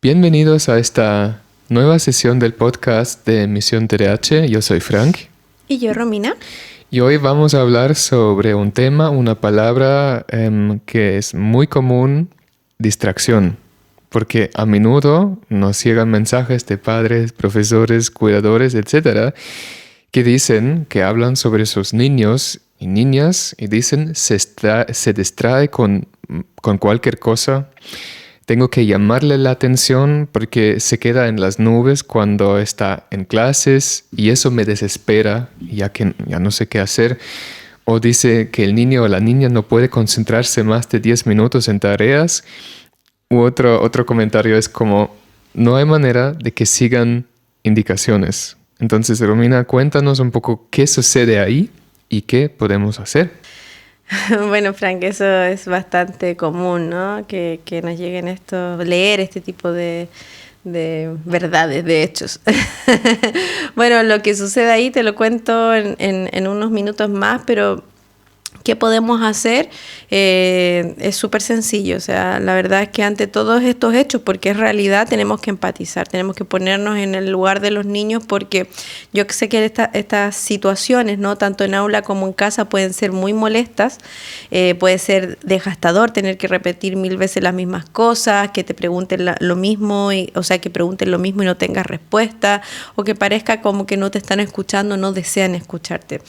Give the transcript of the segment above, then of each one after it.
Bienvenidos a esta nueva sesión del podcast de Misión TDH. Yo soy Frank. Y yo, Romina. Y hoy vamos a hablar sobre un tema, una palabra que es muy común, distracción. Porque a menudo nos llegan mensajes de padres, profesores, cuidadores, etcétera, que hablan sobre sus niños y niñas y dicen se distrae con cualquier cosa. Tengo que llamarle la atención porque se queda en las nubes cuando está en clases y eso me desespera, ya que ya no sé qué hacer. O dice que el niño o la niña no puede concentrarse más de 10 minutos en tareas. U otro comentario es como, no hay manera de que sigan indicaciones. Entonces, Romina, cuéntanos un poco qué sucede ahí y qué podemos hacer. Bueno, Frank, eso es bastante común, ¿no? Que nos lleguen leer este tipo de verdades, de hechos. Bueno, lo que sucede ahí te lo cuento en unos minutos más, pero ¿qué podemos hacer? Es súper sencillo. O sea, la verdad es que ante todos estos hechos, porque es realidad, tenemos que empatizar, tenemos que ponernos en el lugar de los niños, porque yo sé que estas situaciones, ¿no? Tanto en aula como en casa, pueden ser muy molestas. Puede ser desgastador tener que repetir 1000 veces las mismas cosas, que te pregunten lo mismo, que pregunten lo mismo y no tengas respuesta, o que parezca como que no te están escuchando, no desean escucharte.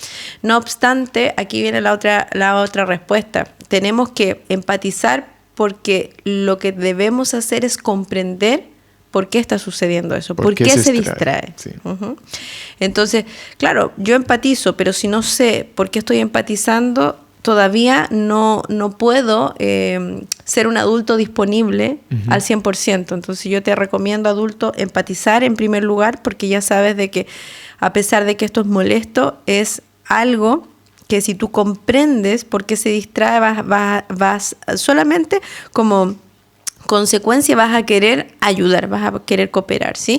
No obstante, aquí viene la otra respuesta. Tenemos que empatizar porque lo que debemos hacer es comprender por qué está sucediendo eso, por qué se distrae. Sí. Uh-huh. Entonces, claro, yo empatizo, pero si no sé por qué estoy empatizando, todavía no puedo ser un adulto disponible al 100%. Entonces yo te recomiendo, adulto, empatizar en primer lugar, porque ya sabes de que a pesar de que esto es molesto, es algo que si tú comprendes por qué se distrae, vas solamente como consecuencia vas a querer ayudar, vas a querer cooperar, ¿sí?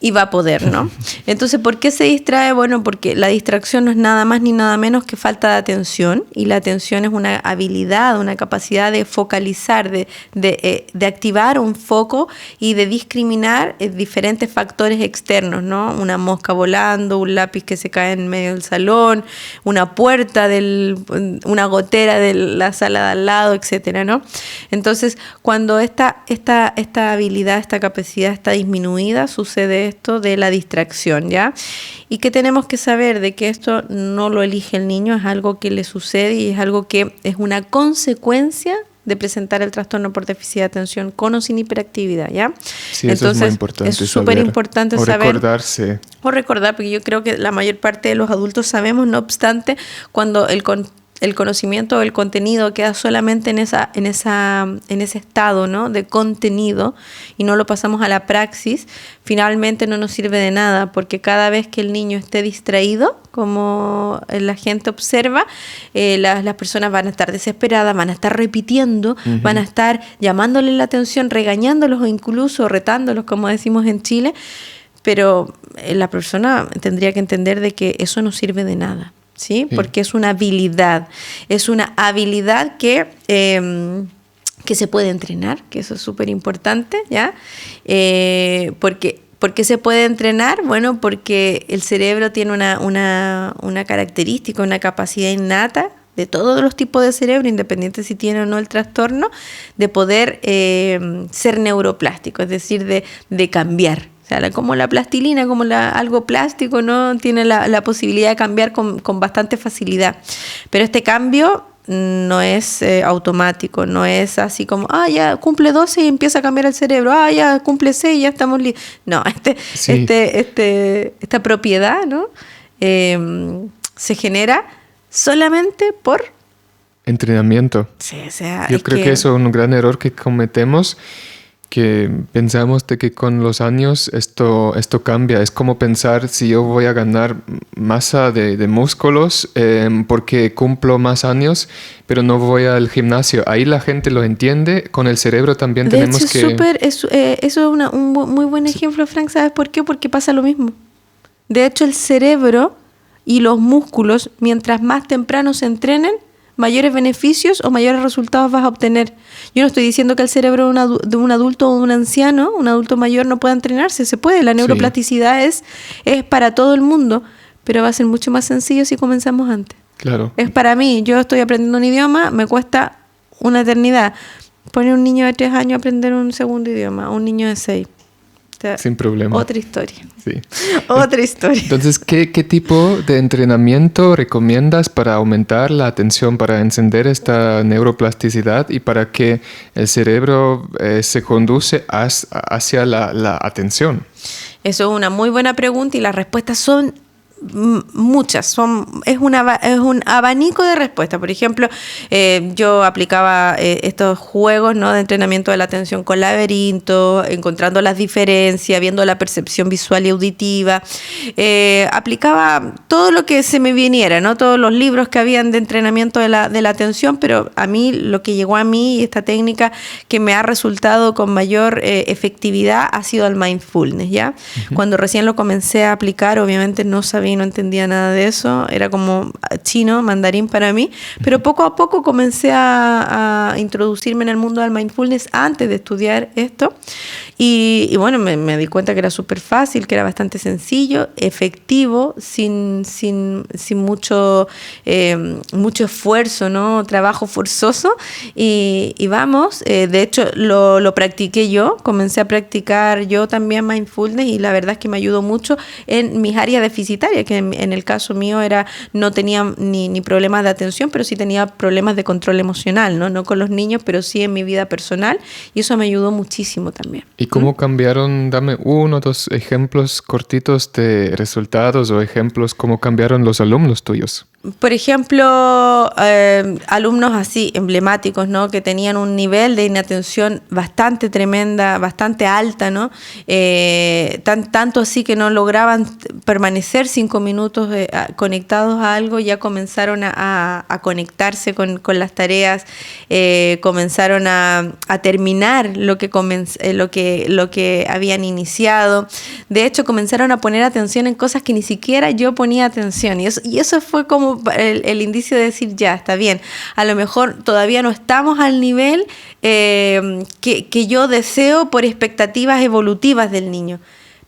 Y va a poder, ¿no? Entonces, ¿por qué se distrae? Bueno, porque la distracción no es nada más ni nada menos que falta de atención, y la atención es una habilidad, una capacidad de focalizar, de activar un foco y de discriminar diferentes factores externos, ¿no? Una mosca volando, un lápiz que se cae en medio del salón, una puerta, una gotera de la sala de al lado, etcétera, ¿no? Entonces, cuando esta habilidad, esta capacidad está disminuida, sucede esto de la distracción, ¿ya? Y que tenemos que saber de que esto no lo elige el niño, es algo que le sucede y es algo que es una consecuencia de presentar el trastorno por déficit de atención con o sin hiperactividad, ¿ya? Sí, eso es muy importante. Es súper importante saber. Recordarse. O recordar, porque yo creo que la mayor parte de los adultos sabemos, no obstante, cuando el conocimiento o el contenido queda solamente en ese estado, ¿no? De contenido, y no lo pasamos a la praxis, finalmente no nos sirve de nada, porque cada vez que el niño esté distraído, como la gente observa, las personas van a estar desesperadas, van a estar repitiendo, van a estar llamándole la atención, regañándolos o incluso retándolos, como decimos en Chile, pero la persona tendría que entender de que eso no sirve de nada. ¿Sí? Porque es una habilidad que se puede entrenar, que eso es súper importante, ¿ya? ¿Por qué se puede entrenar? Bueno, porque el cerebro tiene una característica, una capacidad innata de todos los tipos de cerebro, independiente si tiene o no el trastorno, de poder ser neuroplástico, es decir, de cambiar. O sea, como la plastilina, como algo plástico, ¿no? Tiene la posibilidad de cambiar con bastante facilidad. Pero este cambio no es automático, no es así como, ya cumple 12 y empieza a cambiar el cerebro, ya cumple 6 y ya estamos listos. No, esta propiedad, ¿no? Se genera solamente por entrenamiento. Sí, o sea, yo creo que eso es un gran error que cometemos, que pensamos de que con los años esto cambia. Es como pensar si yo voy a ganar masa de músculos porque cumplo más años, pero no voy al gimnasio. Ahí la gente lo entiende. Con el cerebro también tenemos que... Eso es un muy buen ejemplo, Frank. ¿Sabes por qué? Porque pasa lo mismo. De hecho, el cerebro y los músculos, mientras más temprano se entrenen, mayores beneficios o mayores resultados vas a obtener. Yo no estoy diciendo que el cerebro de un adulto o de un anciano, un adulto mayor, no pueda entrenarse. Se puede. La neuroplasticidad es para todo el mundo, pero va a ser mucho más sencillo si comenzamos antes. Claro. Es para mí. Yo estoy aprendiendo un idioma, me cuesta una eternidad. Poner un niño de 3 años a aprender un segundo idioma, un niño de 6. O sea, sin problema. Otra historia. Sí. Otra historia. Entonces, ¿qué tipo de entrenamiento recomiendas para aumentar la atención, para encender esta neuroplasticidad y para que el cerebro se conduce hacia la atención? Eso es una muy buena pregunta y las respuestas son muchas, es un abanico de respuestas. Por ejemplo, yo aplicaba estos juegos, ¿no?, de entrenamiento de la atención con laberinto, encontrando las diferencias, viendo la percepción visual y auditiva. Aplicaba todo lo que se me viniera, ¿no?, todos los libros que habían de entrenamiento de la atención, pero a mí lo que llegó a mí, esta técnica que me ha resultado con mayor efectividad, ha sido el mindfulness, ¿ya? Uh-huh. Cuando recién lo comencé a aplicar, obviamente no sabía y no entendía nada de eso, era como chino, mandarín para mí, pero poco a poco comencé a introducirme en el mundo del mindfulness antes de estudiar esto y bueno, me di cuenta que era súper fácil, que era bastante sencillo, efectivo, sin mucho esfuerzo, ¿no?, trabajo forzoso y vamos, de hecho lo practiqué yo, comencé a practicar yo también mindfulness y la verdad es que me ayudó mucho en mis áreas deficitarias, que en el caso mío no tenía ni problemas de atención, pero sí tenía problemas de control emocional, no con los niños, pero sí en mi vida personal, y eso me ayudó muchísimo también. ¿Y cómo cambiaron? Dame 1 o 2 ejemplos cortitos de resultados o ejemplos cómo cambiaron los alumnos tuyos. Por ejemplo, alumnos así emblemáticos, ¿no?, que tenían un nivel de inatención bastante tremenda, bastante alta, ¿no? Tanto así que no lograban permanecer 5 minutos conectados a algo, ya comenzaron a conectarse con las tareas, comenzaron a terminar lo que habían iniciado. De hecho, comenzaron a poner atención en cosas que ni siquiera yo ponía atención. Y eso fue como el indicio de decir, ya, está bien. A lo mejor todavía no estamos al nivel que yo deseo por expectativas evolutivas del niño.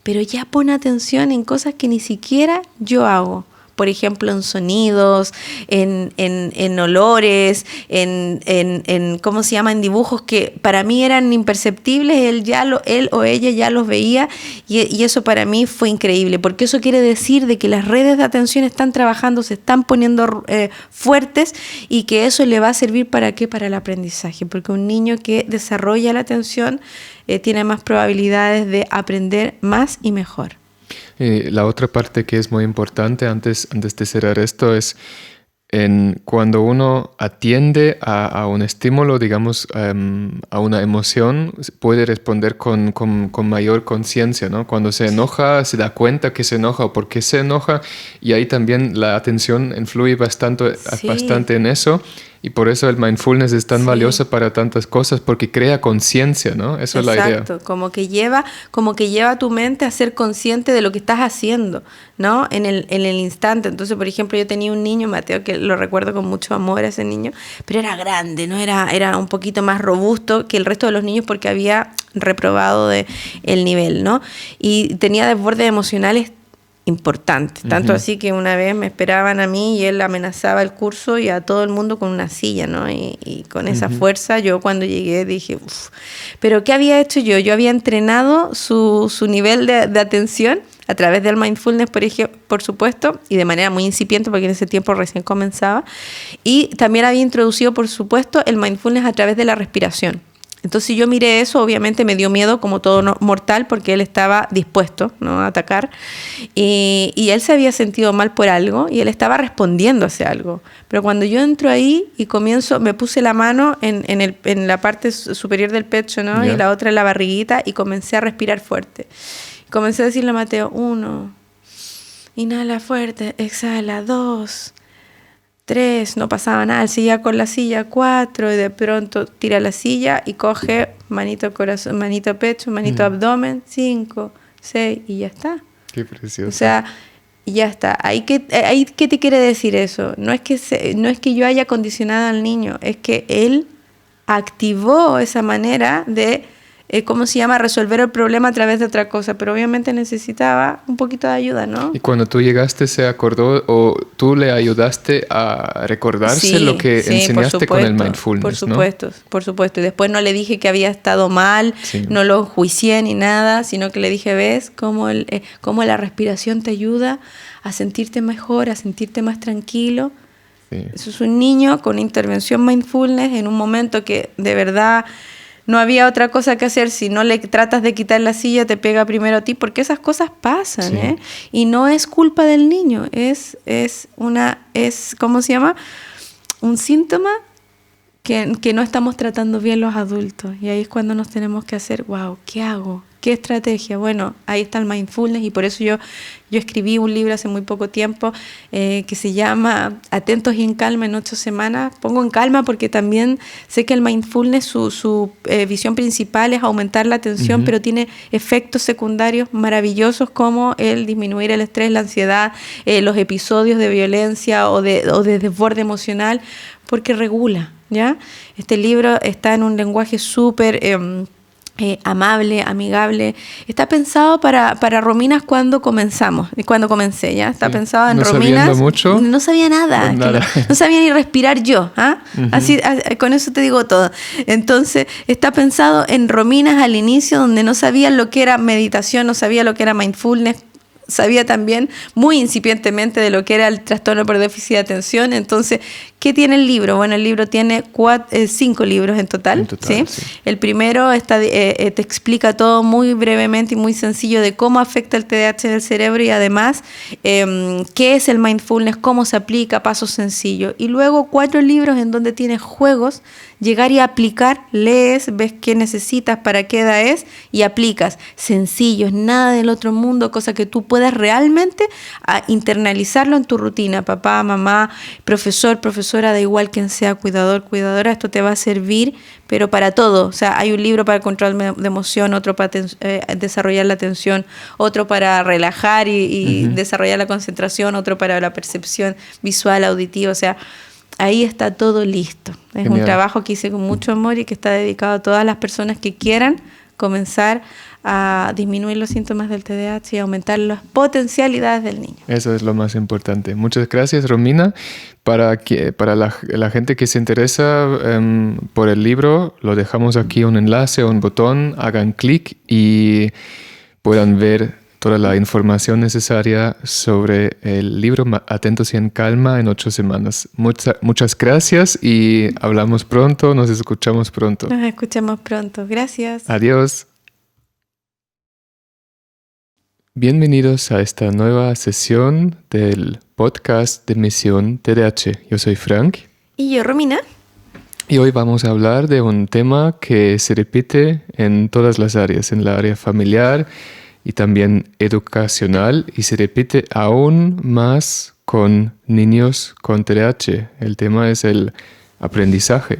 Pero ya pone atención en cosas que ni siquiera yo hago. Por ejemplo, en sonidos, en olores, en ¿cómo se llama?, en dibujos que para mí eran imperceptibles, él o ella ya los veía y eso para mí fue increíble, porque eso quiere decir de que las redes de atención están trabajando, se están poniendo fuertes y que eso le va a servir ¿para qué? Para el aprendizaje, porque un niño que desarrolla la atención tiene más probabilidades de aprender más y mejor. La otra parte que es muy importante antes de cerrar esto es cuando uno atiende a un estímulo, digamos, a una emoción, puede responder con mayor conciencia, ¿no? Cuando se enoja, se da cuenta que se enoja o por qué se enoja, y ahí también la atención influye bastante en eso. Y por eso el mindfulness es tan valioso para tantas cosas, porque crea conciencia, ¿no? Eso es la idea. Exacto, como que lleva a tu mente a ser consciente de lo que estás haciendo, ¿no? En el instante. Entonces, por ejemplo, yo tenía un niño, Mateo, que lo recuerdo con mucho amor a ese niño, pero era grande, ¿no? Era un poquito más robusto que el resto de los niños porque había reprobado el nivel, ¿no? Y tenía desbordes emocionales importante, tanto así que una vez me esperaban a mí y él amenazaba el curso y a todo el mundo con una silla, ¿no? Y con esa fuerza yo cuando llegué dije, uff, pero ¿qué había hecho yo? Yo había entrenado su nivel de atención a través del mindfulness, por supuesto, y de manera muy incipiente porque en ese tiempo recién comenzaba, y también había introducido, por supuesto, el mindfulness a través de la respiración. Entonces yo miré eso, obviamente me dio miedo como todo mortal porque él estaba dispuesto, ¿no?, a atacar y él se había sentido mal por algo y él estaba respondiendo hacia algo. Pero cuando yo entro ahí y me puse la mano en la parte superior del pecho, ¿no?, y la otra en la barriguita y comencé a respirar fuerte. Comencé a decirle a Mateo, 1, inhala fuerte, exhala, 2, 3, no pasaba nada, él seguía con la silla, 4, y de pronto tira la silla y coge manito corazón, manito pecho, manito abdomen, 5, 6, y ya está. Qué precioso. O sea, Y ya está. ¿Qué te quiere decir eso? No es que yo haya condicionado al niño, es que él activó esa manera de, ¿cómo se llama?, resolver el problema a través de otra cosa, pero obviamente necesitaba un poquito de ayuda, ¿no? Y cuando tú llegaste, ¿se acordó o tú le ayudaste a recordarse lo que enseñaste con el mindfulness? Por supuesto. Y después no le dije que había estado mal, no lo enjuicié ni nada, sino que le dije, ¿ves cómo la respiración te ayuda a sentirte mejor, a sentirte más tranquilo? Sí. Eso es un niño con intervención mindfulness en un momento que de verdad no había otra cosa que hacer. Si no le tratas de quitar la silla, te pega primero a ti, porque esas cosas pasan, sí. Y no es culpa del niño, es ¿cómo se llama? Un síntoma que no estamos tratando bien los adultos. Y ahí es cuando nos tenemos que hacer, wow, ¿qué hago? ¿Qué estrategia? Bueno, ahí está el mindfulness, y por eso yo escribí un libro hace muy poco tiempo que se llama Atentos y en calma en 8 semanas. Pongo en calma porque también sé que el mindfulness, su visión principal es aumentar la atención, pero tiene efectos secundarios maravillosos como el disminuir el estrés, la ansiedad, los episodios de violencia o de desborde emocional, porque regula, ¿ya? Este libro está en un lenguaje súper amable, amigable. Está pensado para Rominas cuando comencé, ¿ya? Está pensado en Rominas. ¿No mucho? No sabía nada. No sabía ni respirar yo, ¿ah? Así, con eso te digo todo. Entonces, está pensado en Rominas al inicio, donde no sabía lo que era meditación, no sabía lo que era mindfulness. Sabía también muy incipientemente de lo que era el trastorno por déficit de atención. Entonces, ¿qué tiene el libro? Bueno, el libro tiene 5 libros en total. ¿sí? El primero te explica todo muy brevemente y muy sencillo de cómo afecta el TDAH en el cerebro, y además qué es el mindfulness, cómo se aplica, pasos sencillos. Y luego 4 libros en donde tienes juegos, llegar y aplicar, lees, ves qué necesitas, para qué edad es, y aplicas. Sencillos, nada del otro mundo, cosa que tú puedas realmente internalizarlo en tu rutina. Papá, mamá, profesora, da igual quien sea, cuidador, cuidadora, esto te va a servir, pero para todo. O sea, hay un libro para el control de emoción, otro para desarrollar la atención, otro para relajar y desarrollar la concentración, otro para la percepción visual, auditiva. O sea, ahí está todo listo. Es Genial. Un trabajo que hice con mucho amor y que está dedicado a todas las personas que quieran comenzar a disminuir los síntomas del TDAH y aumentar las potencialidades del niño. Eso es lo más importante. Muchas gracias, Romina. Para la gente que se interesa por el libro, lo dejamos aquí un enlace, un botón, hagan clic y puedan ver toda la información necesaria sobre el libro Atentos y en calma en 8 semanas. Muchas gracias y hablamos pronto, nos escuchamos pronto. Nos escuchamos pronto. Gracias. Adiós. Bienvenidos a esta nueva sesión del podcast de Misión TDAH. Yo soy Frank. Y yo, Romina. Y hoy vamos a hablar de un tema que se repite en todas las áreas, en la área familiar y también educacional, y se repite aún más con niños con TDAH. El tema es el aprendizaje.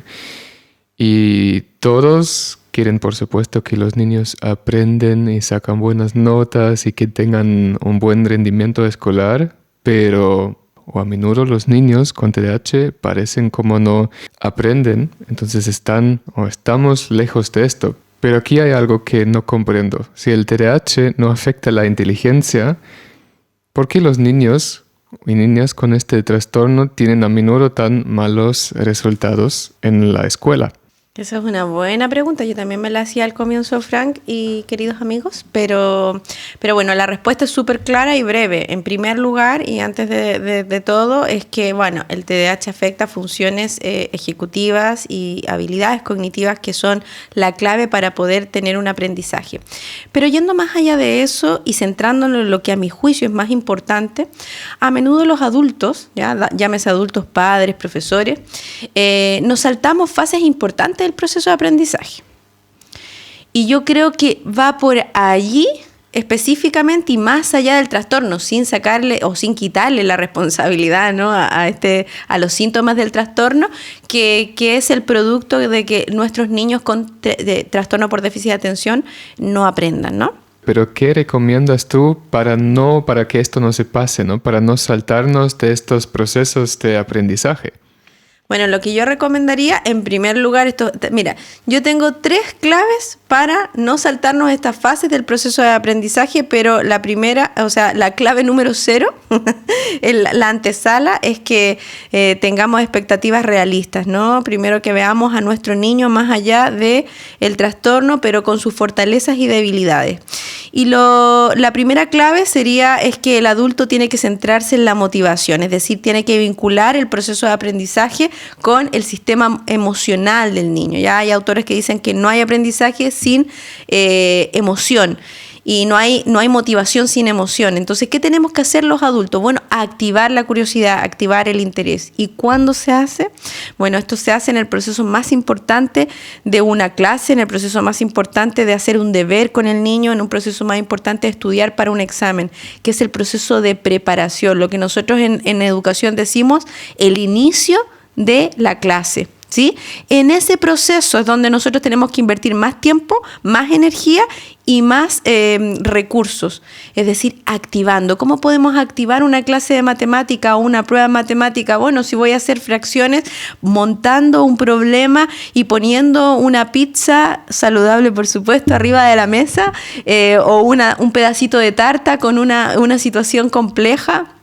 Y todos quieren, por supuesto, que los niños aprenden y sacan buenas notas y que tengan un buen rendimiento escolar, pero a menudo los niños con TDAH parecen como no aprenden, entonces estamos lejos de esto. Pero aquí hay algo que no comprendo. Si el TDAH no afecta la inteligencia, ¿por qué los niños y niñas con este trastorno tienen a menudo tan malos resultados en la escuela? Esa es una buena pregunta. Yo también me la hacía al comienzo, Frank y queridos amigos, pero bueno, la respuesta es súper clara y breve. En primer lugar, y antes de todo, es que bueno, el TDAH afecta funciones ejecutivas y habilidades cognitivas que son la clave para poder tener un aprendizaje. Pero yendo más allá de eso y centrándonos en lo que a mi juicio es más importante, a menudo los adultos, llámese adultos, padres, profesores, nos saltamos fases importantes del proceso de aprendizaje. Y yo creo que va por allí específicamente y más allá del trastorno, sin sacarle o sin quitarle la responsabilidad, ¿no?, a los síntomas del trastorno, que es el producto de que nuestros niños con trastorno por déficit de atención no aprendan, ¿no? Pero ¿qué recomiendas tú para que esto no se pase, ¿no? Para no saltarnos de estos procesos de aprendizaje? Bueno, lo que yo recomendaría, en primer lugar, mira, yo tengo 3 claves para no saltarnos estas fases del proceso de aprendizaje, pero la primera, o sea, la clave número 0, la antesala, es que tengamos expectativas realistas, ¿no? Primero que veamos a nuestro niño más allá del trastorno, pero con sus fortalezas y debilidades. Y la primera clave es que el adulto tiene que centrarse en la motivación, es decir, tiene que vincular el proceso de aprendizaje con el sistema emocional del niño. Ya hay autores que dicen que no hay aprendizaje sin emoción y no hay motivación sin emoción. Entonces, ¿qué tenemos que hacer los adultos? Bueno, activar la curiosidad, activar el interés. ¿Y cuándo se hace? Bueno, esto se hace en el proceso más importante de una clase, en el proceso más importante de hacer un deber con el niño, en un proceso más importante de estudiar para un examen, que es el proceso de preparación, lo que nosotros en educación decimos el inicio de la clase, ¿sí? En ese proceso es donde nosotros tenemos que invertir más tiempo, más energía y más recursos, es decir, activando. ¿Cómo podemos activar una clase de matemática o una prueba de matemática? Bueno, si voy a hacer fracciones, montando un problema y poniendo una pizza saludable, por supuesto, arriba de la mesa, o un pedacito de tarta con una situación compleja.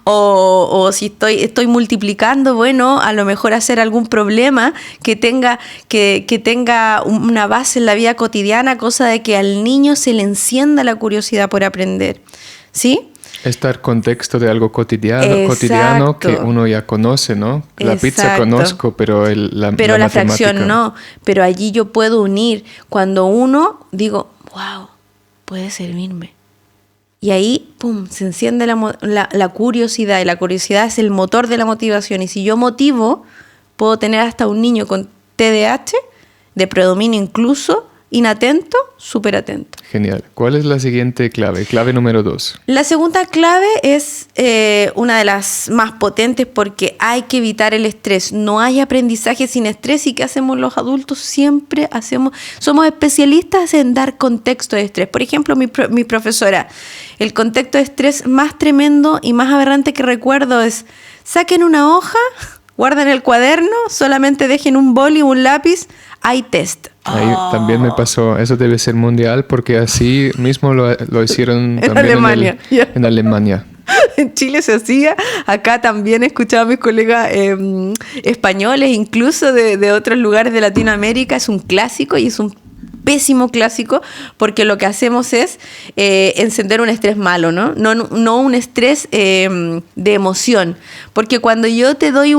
O si estoy multiplicando, bueno, a lo mejor hacer algún problema que tenga una base en la vida cotidiana, cosa de que al niño se le encienda la curiosidad por aprender, ¿sí? Estar contexto de algo cotidiano que uno ya conoce, ¿no? La pizza conozco, pero la fracción no. Pero allí yo puedo unir. Cuando uno digo, wow, puede servirme. Y ahí, pum, se enciende la curiosidad, y la curiosidad es el motor de la motivación. Y si yo motivo, puedo tener hasta un niño con TDAH, de predominio incluso, inatento, súper atento. Genial. ¿Cuál es la siguiente clave? Clave número 2. La segunda clave es una de las más potentes porque hay que evitar el estrés. No hay aprendizaje sin estrés. ¿Y qué hacemos los adultos? Siempre somos especialistas en dar contexto de estrés. Por ejemplo, mi profesora, el contexto de estrés más tremendo y más aberrante que recuerdo es: saquen una hoja, guarden el cuaderno, solamente dejen un boli, un lápiz, hay test. Ahí también me pasó, eso debe ser mundial porque así mismo lo hicieron en también Alemania. En Alemania. En Chile se hacía, acá también he escuchado a mis colegas españoles, incluso de otros lugares de Latinoamérica. Es un clásico y es un pésimo clásico porque lo que hacemos es encender un estrés malo, ¿no? No un estrés de emoción. Porque cuando yo te doy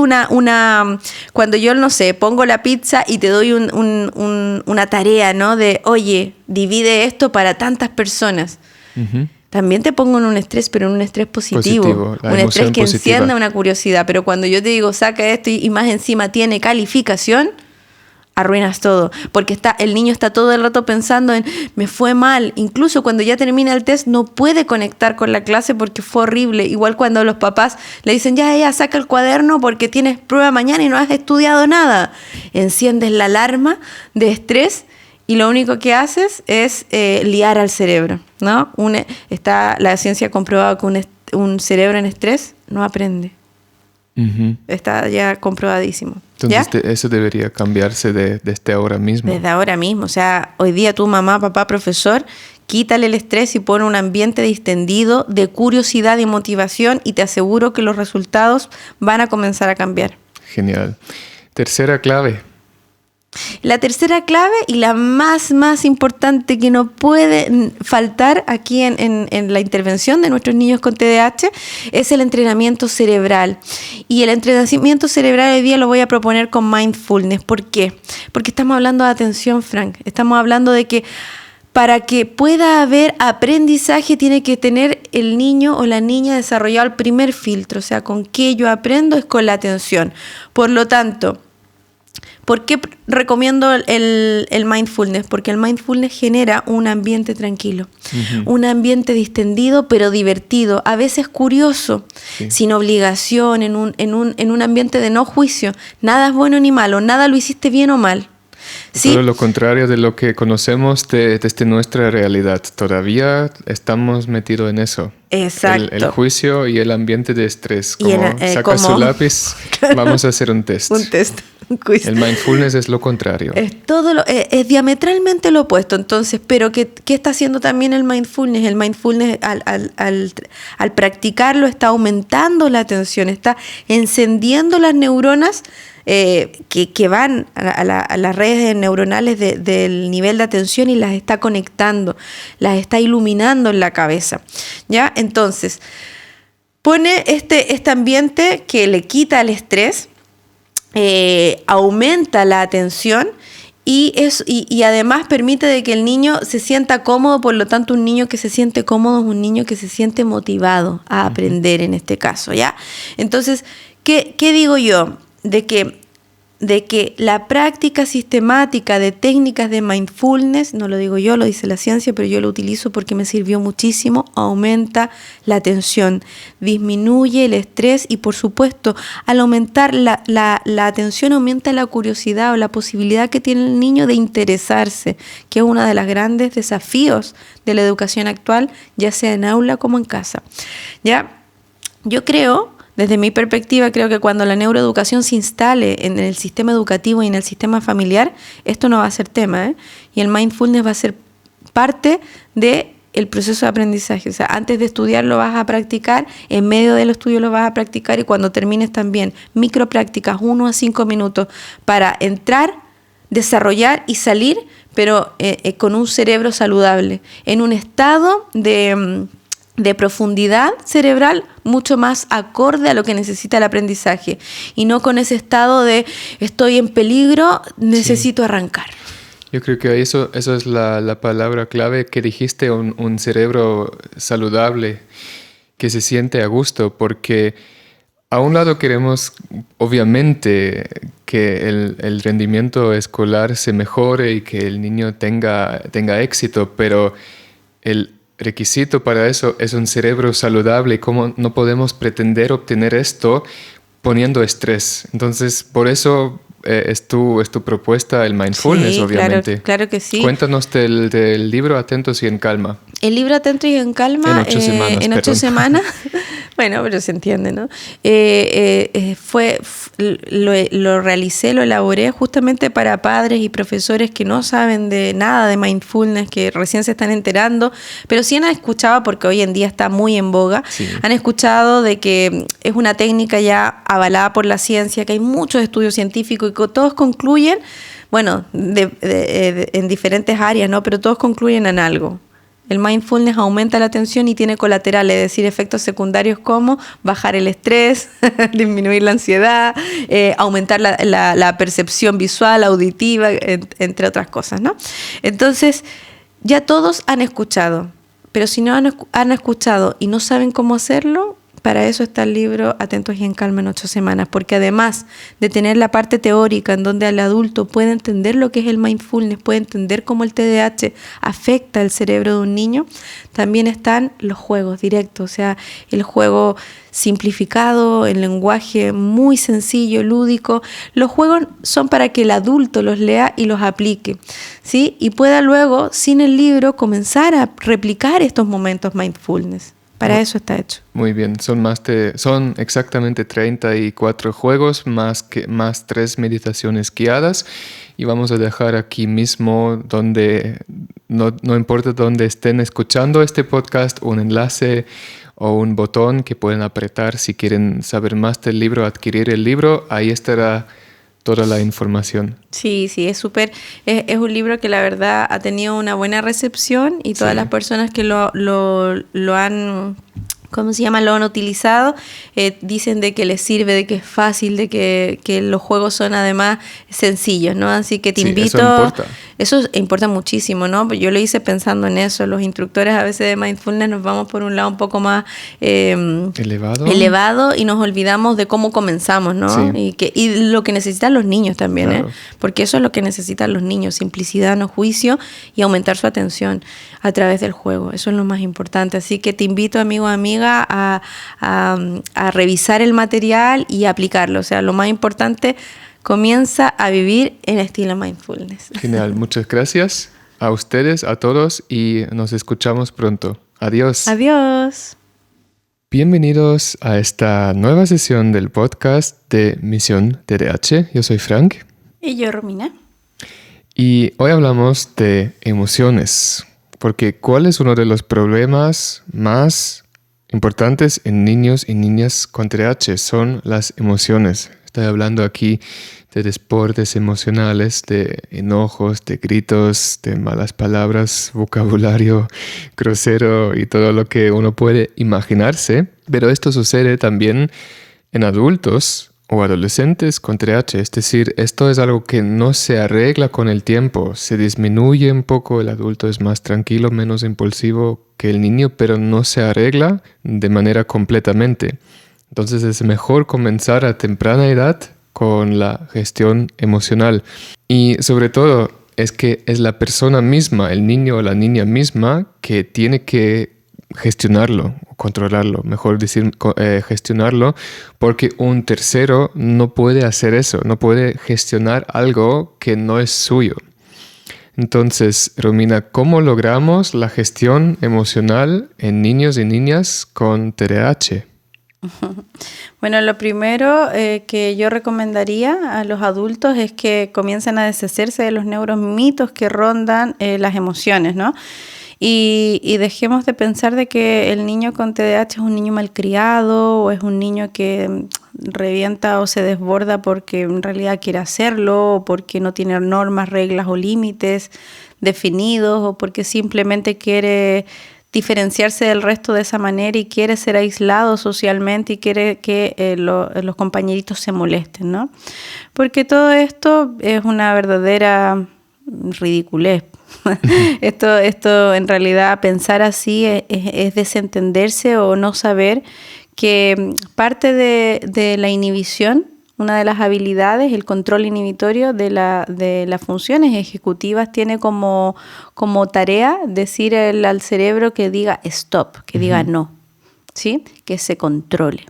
cuando yo, no sé, pongo la pizza y te doy una tarea, ¿no? De, oye, divide esto para tantas personas. Uh-huh. También te pongo en un estrés, pero en un estrés positivo. Un estrés que encienda una curiosidad. Pero cuando yo te digo, saca esto y más encima tiene calificación, arruinas todo, porque el niño está todo el rato pensando en me fue mal. Incluso cuando ya termina el test no puede conectar con la clase porque fue horrible. Igual cuando los papás le dicen ya saca el cuaderno porque tienes prueba mañana y no has estudiado nada. Enciendes la alarma de estrés y lo único que haces es liar al cerebro, ¿no? La ciencia ha comprobado que un cerebro en estrés no aprende. Uh-huh. Está ya comprobadísimo. Entonces eso debería cambiarse desde ahora mismo. Desde ahora mismo. O sea, hoy día tu mamá, papá, profesor, quítale el estrés y pon un ambiente distendido de curiosidad y motivación y te aseguro que los resultados van a comenzar a cambiar. Genial. Tercera clave. La tercera clave y la más importante que no puede faltar aquí en la intervención de nuestros niños con TDAH es el entrenamiento cerebral. Y el entrenamiento cerebral hoy día lo voy a proponer con mindfulness. ¿Por qué? Porque estamos hablando de atención, Frank. Estamos hablando de que para que pueda haber aprendizaje tiene que tener el niño o la niña desarrollado el primer filtro. O sea, con qué yo aprendo es con la atención. Por lo tanto, ¿por qué recomiendo el mindfulness? Porque el mindfulness genera un ambiente tranquilo, uh-huh. Un ambiente distendido pero divertido, a veces curioso, sí. Sin obligación, en un ambiente de no juicio. Nada es bueno ni malo, nada lo hiciste bien o mal. ¿sí? Todo lo contrario de lo que conocemos desde nuestra realidad. Todavía estamos metidos en eso. Exacto. El juicio y el ambiente de estrés. Y Como saca su lápiz, vamos a hacer un test. Un test, un quiz. El mindfulness es lo contrario. Es es diametralmente lo opuesto. Entonces, pero ¿qué está haciendo también el mindfulness? El mindfulness al practicarlo está aumentando la atención, está encendiendo las neuronas que van a las redes neuronales del nivel de atención y las está conectando, las está iluminando en la cabeza, ¿ya? Entonces, pone este ambiente que le quita el estrés, aumenta la atención y además permite de que el niño se sienta cómodo. Por lo tanto, un niño que se siente cómodo es un niño que se siente motivado a aprender en este caso, ¿ya? Entonces, ¿qué digo yo? De que la práctica sistemática de técnicas de mindfulness, no lo digo yo, lo dice la ciencia, pero yo lo utilizo porque me sirvió muchísimo, aumenta la atención, disminuye el estrés y, por supuesto, al aumentar la atención, aumenta la curiosidad o la posibilidad que tiene el niño de interesarse, que es uno de los grandes desafíos de la educación actual, ya sea en aula como en casa, ¿ya? Yo creo... Desde mi perspectiva, creo que cuando la neuroeducación se instale en el sistema educativo y en el sistema familiar, esto no va a ser tema, ¿eh? Y el mindfulness va a ser parte del proceso de aprendizaje. O sea, antes de estudiar lo vas a practicar, en medio del estudio lo vas a practicar y cuando termines también. Microprácticas, 1 a 5 minutos para entrar, desarrollar y salir, pero con un cerebro saludable, en un estado de profundidad cerebral mucho más acorde a lo que necesita el aprendizaje y no con ese estado de estoy en peligro, necesito arrancar. Yo creo que eso es la palabra clave que dijiste, un cerebro saludable que se siente a gusto, porque a un lado queremos obviamente que el rendimiento escolar se mejore y que el niño tenga éxito, pero el requisito para eso es un cerebro saludable. ¿Cómo no podemos pretender obtener esto poniendo estrés? Entonces, por eso es tu propuesta, el mindfulness, sí, obviamente. Claro que sí. Cuéntanos del libro Atentos y en Calma. El libro Atentos y en Calma, en 8 semanas. Bueno, pero se entiende, ¿no? Lo realicé, lo elaboré justamente para padres y profesores que no saben de nada de mindfulness, que recién se están enterando, pero sí han escuchado, porque hoy en día está muy en boga, sí. Han escuchado de que es una técnica ya avalada por la ciencia, que hay muchos estudios científicos y que todos concluyen, bueno, en diferentes áreas, ¿no? Pero todos concluyen en algo. El mindfulness aumenta la atención y tiene colaterales, es decir, efectos secundarios como bajar el estrés, disminuir la ansiedad, aumentar la percepción visual, auditiva, entre otras cosas, ¿no? Entonces, ya todos han escuchado, pero si no han escuchado y no saben cómo hacerlo, para eso está el libro Atentos y en Calma en 8 semanas, porque además de tener la parte teórica en donde el adulto puede entender lo que es el mindfulness, puede entender cómo el TDAH afecta el cerebro de un niño, también están los juegos directos, o sea, el juego simplificado, el lenguaje muy sencillo, lúdico. Los juegos son para que el adulto los lea y los aplique, ¿sí? Y pueda luego, sin el libro, comenzar a replicar estos momentos mindfulness. Para eso está hecho. Muy bien, son exactamente 34 juegos más 3 meditaciones guiadas y vamos a dejar aquí mismo donde no importa dónde estén escuchando este podcast, un enlace o un botón que pueden apretar si quieren saber más del libro, adquirir el libro, ahí estará toda la información. Sí, es súper, es un libro que la verdad ha tenido una buena recepción y todas las personas que lo han, ¿cómo se llama? Lo han utilizado, dicen de que les sirve, de que es fácil, de que los juegos son además sencillos, ¿no? Así que te invito. Eso importa muchísimo, ¿no? Yo lo hice pensando en eso. Los instructores a veces de mindfulness nos vamos por un lado un poco más elevado y nos olvidamos de cómo comenzamos, ¿no? Sí. Y lo que necesitan los niños también, claro. Porque eso es lo que necesitan los niños: simplicidad, no juicio, y aumentar su atención a través del juego. Eso es lo más importante. Así que te invito, amigo o amiga, a revisar el material y aplicarlo. O sea, lo más importante, comienza a vivir en estilo mindfulness. Genial, muchas gracias a ustedes, a todos, y nos escuchamos pronto. Adiós. Adiós. Bienvenidos a esta nueva sesión del podcast de Misión TDAH. Yo soy Frank. Y yo, Romina. Y hoy hablamos de emociones, porque ¿cuál es uno de los problemas más importantes en niños y niñas con TDAH? Son las emociones. Estoy hablando aquí de desbordes emocionales, de enojos, de gritos, de malas palabras, vocabulario grosero y todo lo que uno puede imaginarse. Pero esto sucede también en adultos o adolescentes con TDAH. Es decir, esto es algo que no se arregla con el tiempo. Se disminuye un poco, el adulto es más tranquilo, menos impulsivo que el niño, pero no se arregla de manera completamente. Entonces es mejor comenzar a temprana edad con la gestión emocional. Y sobre todo es que es la persona misma, el niño o la niña misma, que tiene que gestionarlo, o controlarlo, mejor decir gestionarlo, porque un tercero no puede hacer eso, no puede gestionar algo que no es suyo. Entonces, Romina, ¿cómo logramos la gestión emocional en niños y niñas con TDAH? Bueno, lo primero que yo recomendaría a los adultos es que comiencen a deshacerse de los neuromitos que rondan las emociones, ¿no? Y dejemos de pensar de que el niño con TDAH es un niño malcriado o es un niño que revienta o se desborda porque en realidad quiere hacerlo o porque no tiene normas, reglas o límites definidos o porque simplemente quiere diferenciarse del resto de esa manera y quiere ser aislado socialmente y quiere que los compañeritos se molesten, ¿no? Porque todo esto es una verdadera ridiculez. Esto en realidad pensar así es desentenderse o no saber que parte de la inhibición, una de las habilidades, el control inhibitorio de las funciones ejecutivas tiene como tarea decir al cerebro que diga stop, que diga no, ¿sí? Que se controle.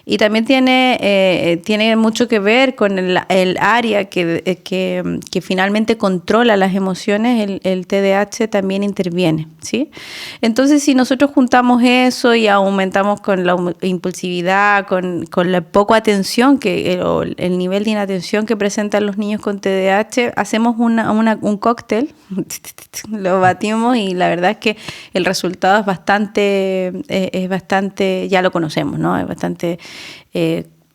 Y también tiene mucho que ver con el área que finalmente controla las emociones, el TDAH también interviene, ¿sí? Entonces, si nosotros juntamos eso y aumentamos con la impulsividad, con la poca atención, o el nivel de inatención que presentan los niños con TDAH, hacemos un cóctel, lo batimos y la verdad es que el resultado es bastante, ya lo conocemos, ¿no? Es bastante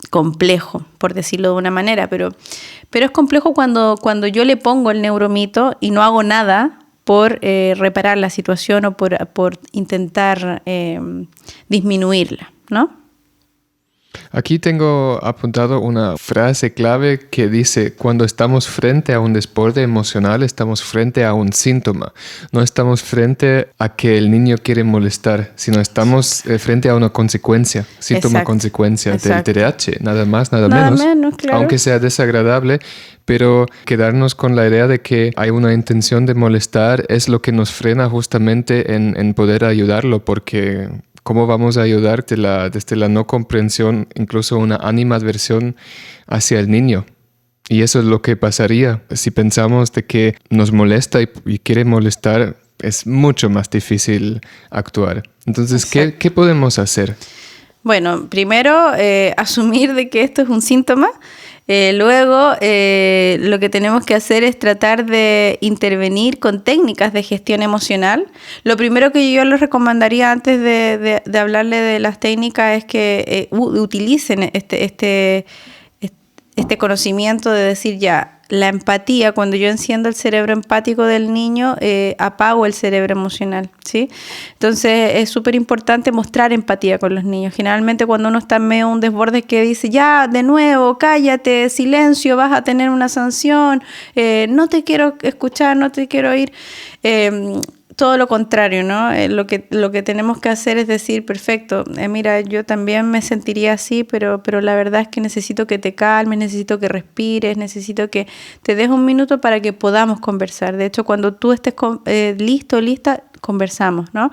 complejo, por decirlo de una manera, pero es complejo cuando yo le pongo el neuromito y no hago nada por reparar la situación o por intentar disminuirla, ¿no? Aquí tengo apuntado una frase clave que dice: cuando estamos frente a un desborde emocional, estamos frente a un síntoma. No estamos frente a que el niño quiere molestar, sino estamos frente a una consecuencia, síntoma-consecuencia del TDAH, nada más, nada menos, claro. Aunque sea desagradable, pero quedarnos con la idea de que hay una intención de molestar es lo que nos frena justamente en poder ayudarlo, porque ¿cómo vamos a ayudar desde la no comprensión, incluso una animadversión hacia el niño? Y eso es lo que pasaría. Si pensamos de que nos molesta y quiere molestar, es mucho más difícil actuar. Entonces, ¿qué podemos hacer? Bueno, primero, asumir de que esto es un síntoma. Luego, lo que tenemos que hacer es tratar de intervenir con técnicas de gestión emocional. Lo primero que yo les recomendaría antes de hablarle de las técnicas es que utilicen este conocimiento de decir ya, la empatía, cuando yo enciendo el cerebro empático del niño, apago el cerebro emocional, ¿sí? Entonces es súper importante mostrar empatía con los niños. Generalmente cuando uno está en medio de un desborde que dice, ya, de nuevo, cállate, silencio, vas a tener una sanción, no te quiero escuchar, no te quiero oír, todo lo contrario, ¿no? Lo que tenemos que hacer es decir, perfecto, mira, yo también me sentiría así, pero la verdad es que necesito que te calmes, necesito que respires, necesito que te des un minuto para que podamos conversar. De hecho, cuando tú estés listo, lista, conversamos, ¿no?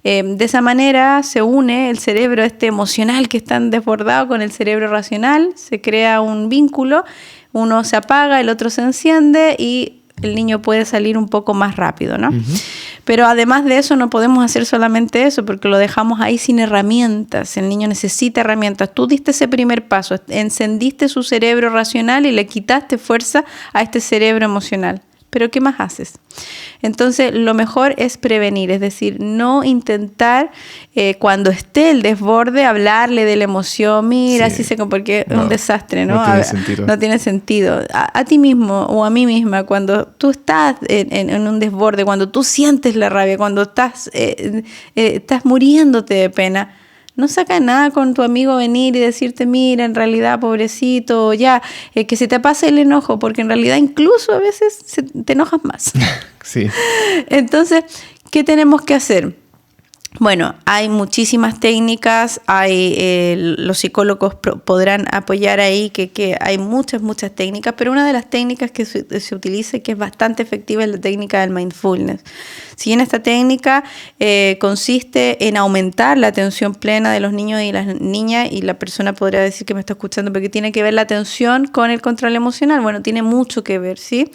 De esa manera se une el cerebro emocional que es tan desbordado con el cerebro racional, se crea un vínculo, uno se apaga, el otro se enciende y el niño puede salir un poco más rápido, ¿no? Pero además de eso no podemos hacer solamente eso porque lo dejamos ahí sin herramientas. El niño necesita herramientas. Tú diste ese primer paso, encendiste su cerebro racional y le quitaste fuerza a este cerebro emocional. ¿Pero qué más haces? Entonces, lo mejor es prevenir, es decir, no intentar cuando esté el desborde hablarle de la emoción, mira, así porque es un desastre, ¿no? No tiene sentido. No tiene sentido. A ti mismo o a mí misma, cuando tú estás en un desborde, cuando tú sientes la rabia, cuando estás muriéndote de pena, no saca nada con tu amigo venir y decirte, mira, en realidad, pobrecito, ya, que se te pase el enojo, porque en realidad incluso a veces te enojas más. Sí. Entonces, ¿qué tenemos que hacer? Bueno, hay muchísimas técnicas, los psicólogos podrán apoyar ahí que hay muchas técnicas, pero una de las técnicas que se utiliza y que es bastante efectiva es la técnica del mindfulness. Si bien esta técnica consiste en aumentar la atención plena de los niños y las niñas, y la persona podría decir que me está escuchando porque tiene que ver la atención con el control emocional, bueno, tiene mucho que ver, ¿sí?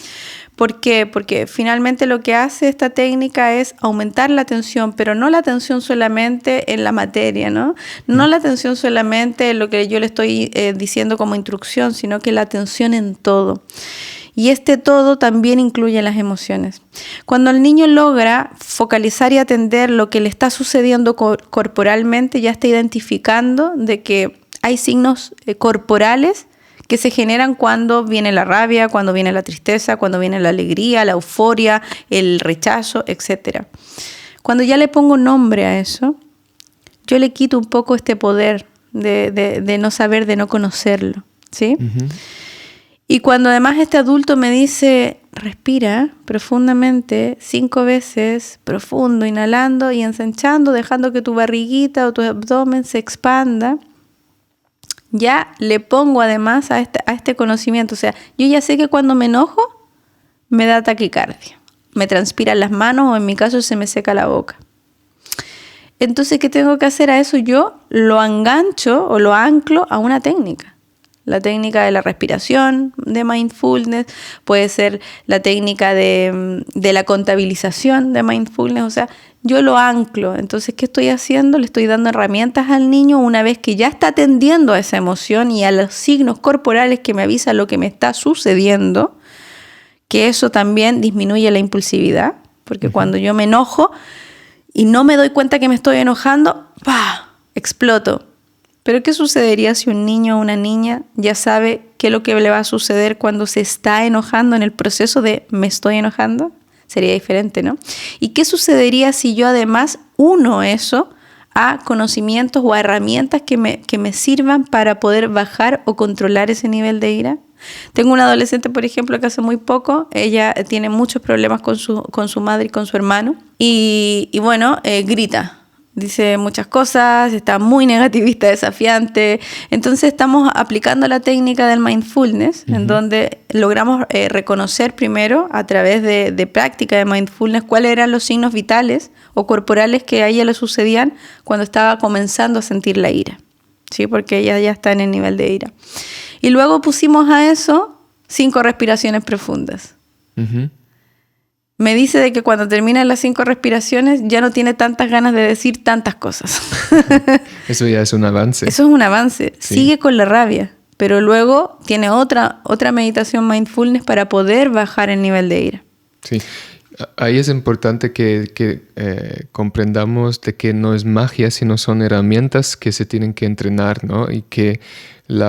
¿Por qué? Porque finalmente lo que hace esta técnica es aumentar la atención, pero no la atención solamente en la materia, ¿no? No la atención solamente en lo que yo le estoy diciendo como instrucción, sino que la atención en todo. Y este todo también incluye las emociones. Cuando el niño logra focalizar y atender lo que le está sucediendo corporalmente, ya está identificando de que hay signos corporales que se generan cuando viene la rabia, cuando viene la tristeza, cuando viene la alegría, la euforia, el rechazo, etc. Cuando ya le pongo nombre a eso, yo le quito un poco este poder de no saber, de no conocerlo, ¿sí? Uh-huh. Y cuando además este adulto me dice, respira profundamente 5 veces, profundo, inhalando y ensanchando, dejando que tu barriguita o tu abdomen se expanda, ya le pongo además a este conocimiento. O sea, yo ya sé que cuando me enojo, me da taquicardia. Me transpiran las manos o en mi caso se me seca la boca. Entonces, ¿qué tengo que hacer a eso? Yo lo engancho o lo anclo a una técnica. La técnica de la respiración, de mindfulness, puede ser la técnica de la contabilización de mindfulness, o sea, yo lo anclo. Entonces, ¿qué estoy haciendo? Le estoy dando herramientas al niño una vez que ya está atendiendo a esa emoción y a los signos corporales que me avisan lo que me está sucediendo, que eso también disminuye la impulsividad, porque cuando yo me enojo y no me doy cuenta que me estoy enojando, ¡pah!, exploto. Pero ¿qué sucedería si un niño o una niña ya sabe qué es lo que le va a suceder cuando se está enojando en el proceso de me estoy enojando? Sería diferente, ¿no? ¿Y qué sucedería si yo además uno eso a conocimientos o a herramientas que me sirvan para poder bajar o controlar ese nivel de ira? Tengo una adolescente, por ejemplo, que hace muy poco, ella tiene muchos problemas con su madre y con su hermano y bueno, grita. Dice muchas cosas, está muy negativista, desafiante. Entonces estamos aplicando la técnica del mindfulness, en donde logramos reconocer primero a través de práctica de mindfulness cuáles eran los signos vitales o corporales que a ella le sucedían cuando estaba comenzando a sentir la ira, ¿sí? Porque ella ya está en el nivel de ira. Y luego pusimos a eso 5 respiraciones profundas. Uh-huh. Me dice de que cuando terminan las 5 respiraciones ya no tiene tantas ganas de decir tantas cosas. Eso ya es un avance. Eso es un avance. Sí. Sigue con la rabia, pero luego tiene otra meditación mindfulness para poder bajar el nivel de ira. Sí, ahí es importante que comprendamos de que no es magia, sino son herramientas que se tienen que entrenar, ¿no? Y que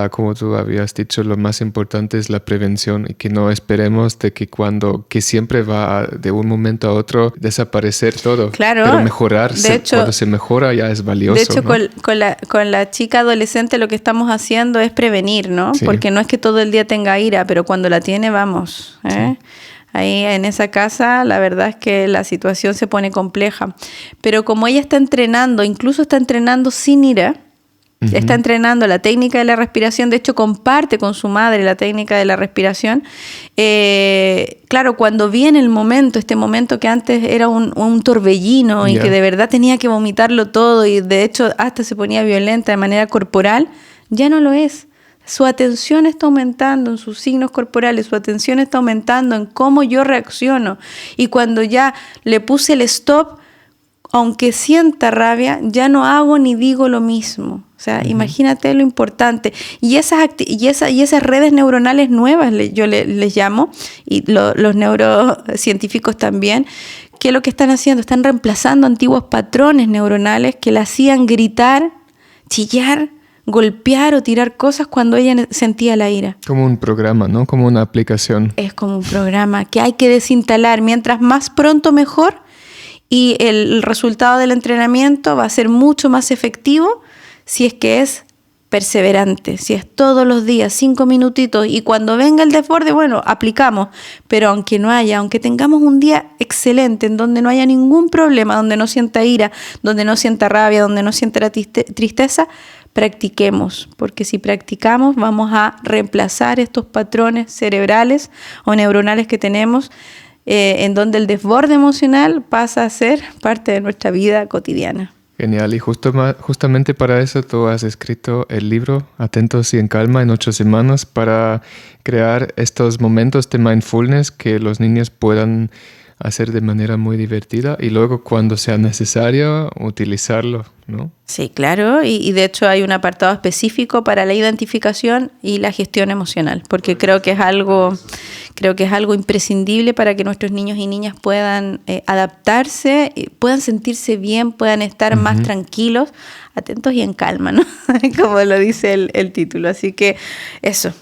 como tú habías dicho, lo más importante es la prevención y que no esperemos de que que siempre va de un momento a otro desaparecer todo. Claro. Pero mejorarse, de hecho, cuando se mejora ya es valioso. De hecho, ¿no? con la chica adolescente lo que estamos haciendo es prevenir, ¿no? Sí. Porque no es que todo el día tenga ira, pero cuando la tiene, vamos, ¿eh? Sí. Ahí en esa casa la verdad es que la situación se pone compleja. Pero como ella está entrenando, incluso está entrenando sin ira, está entrenando la técnica de la respiración, de hecho comparte con su madre la técnica de la respiración. Claro, cuando viene el momento, este momento que antes era un torbellino y que de verdad tenía que vomitarlo todo y de hecho hasta se ponía violenta de manera corporal, ya no lo es. Su atención está aumentando en sus signos corporales, su atención está aumentando en cómo yo reacciono. Y cuando ya le puse el stop, aunque sienta rabia, ya no hago ni digo lo mismo. O sea, imagínate lo importante. Y esas redes neuronales nuevas, yo les llamo, y los neurocientíficos también, ¿qué es lo que están haciendo? Están reemplazando antiguos patrones neuronales que la hacían gritar, chillar, golpear o tirar cosas cuando ella sentía la ira. Como un programa, ¿no? Como una aplicación. Es como un programa que hay que desinstalar. Mientras más pronto, mejor. Y el resultado del entrenamiento va a ser mucho más efectivo si es que es perseverante, si es todos los días, 5 minutitos, y cuando venga el desborde, bueno, aplicamos, pero aunque tengamos un día excelente, en donde no haya ningún problema, donde no sienta ira, donde no sienta rabia, donde no sienta la tristeza, practiquemos, porque si practicamos vamos a reemplazar estos patrones cerebrales o neuronales que tenemos, en donde el desborde emocional pasa a ser parte de nuestra vida cotidiana. Genial, y justamente para eso tú has escrito el libro Atentos y en Calma en 8 semanas para crear estos momentos de mindfulness que los niños puedan hacer de manera muy divertida y luego cuando sea necesario utilizarlo, ¿no? Sí, claro, y de hecho hay un apartado específico para la identificación y la gestión emocional, porque creo que es algo imprescindible para que nuestros niños y niñas puedan adaptarse, puedan sentirse bien, puedan estar más tranquilos, atentos y en calma, ¿no? Como lo dice el título. Así que eso.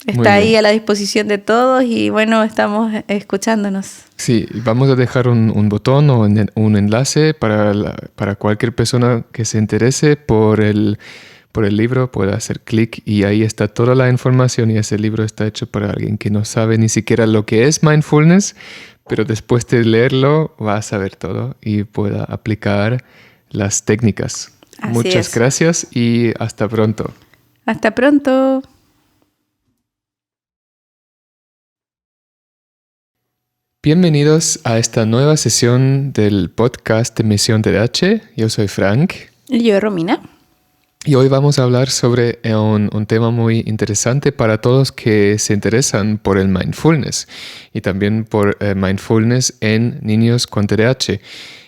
Está ahí a la disposición de todos y bueno, estamos escuchándonos. Sí, vamos a dejar un botón o un enlace para cualquier persona que se interese por el libro, pueda hacer clic y ahí está toda la información y ese libro está hecho para alguien que no sabe ni siquiera lo que es mindfulness, pero después de leerlo va a saber todo y pueda aplicar las técnicas. Muchas gracias y hasta pronto. Hasta pronto. Bienvenidos a esta nueva sesión del podcast de Misión TDAH. Yo soy Frank. Y yo, Romina. Y hoy vamos a hablar sobre un tema muy interesante para todos que se interesan por el mindfulness y también por mindfulness en niños con TDAH.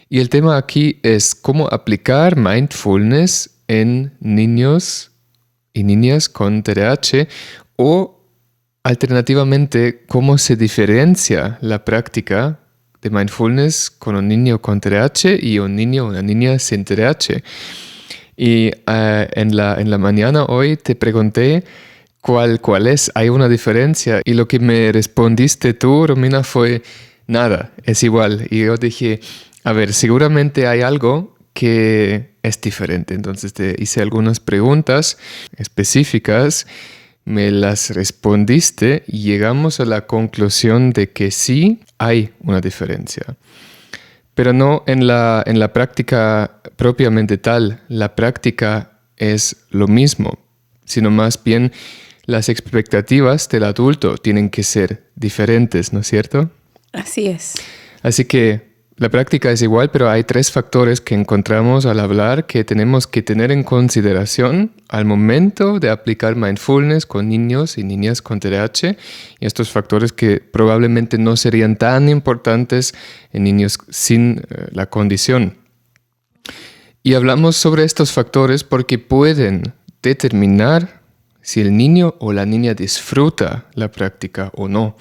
Y el tema aquí es cómo aplicar mindfulness en niños y niñas con TDAH o alternativamente, ¿cómo se diferencia la práctica de mindfulness con un niño con TDAH y un niño o una niña sin TDAH? Y en la mañana hoy te pregunté cuál es, hay una diferencia. Y lo que me respondiste tú, Romina, fue nada, es igual. Y yo dije, a ver, seguramente hay algo que es diferente. Entonces te hice algunas preguntas específicas. Me las respondiste y llegamos a la conclusión de que sí hay una diferencia. Pero no en la práctica propiamente tal. La práctica es lo mismo, sino más bien las expectativas del adulto tienen que ser diferentes, ¿no es cierto? Así es. Así que la práctica es igual, pero hay 3 factores que encontramos al hablar que tenemos que tener en consideración al momento de aplicar mindfulness con niños y niñas con TDAH. Y estos factores que probablemente no serían tan importantes en niños sin la condición. Y hablamos sobre estos factores porque pueden determinar si el niño o la niña disfruta la práctica o no,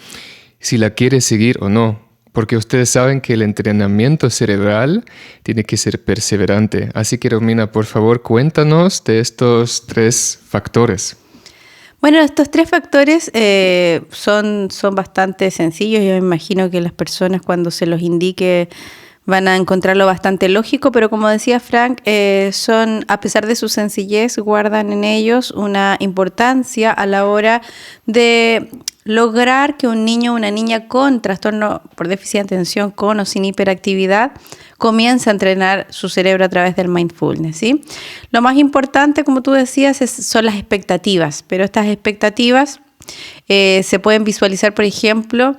si la quiere seguir o no. Porque ustedes saben que el entrenamiento cerebral tiene que ser perseverante. Así que, Romina, por favor, cuéntanos de estos 3 factores. Bueno, estos 3 factores son bastante sencillos. Yo me imagino que las personas cuando se los indique van a encontrarlo bastante lógico, pero como decía Frank, son, a pesar de su sencillez, guardan en ellos una importancia a la hora de lograr que un niño o una niña con trastorno por déficit de atención, con o sin hiperactividad, comienza a entrenar su cerebro a través del mindfulness, ¿sí? Lo más importante, como tú decías, son las expectativas, pero estas expectativas se pueden visualizar, por ejemplo,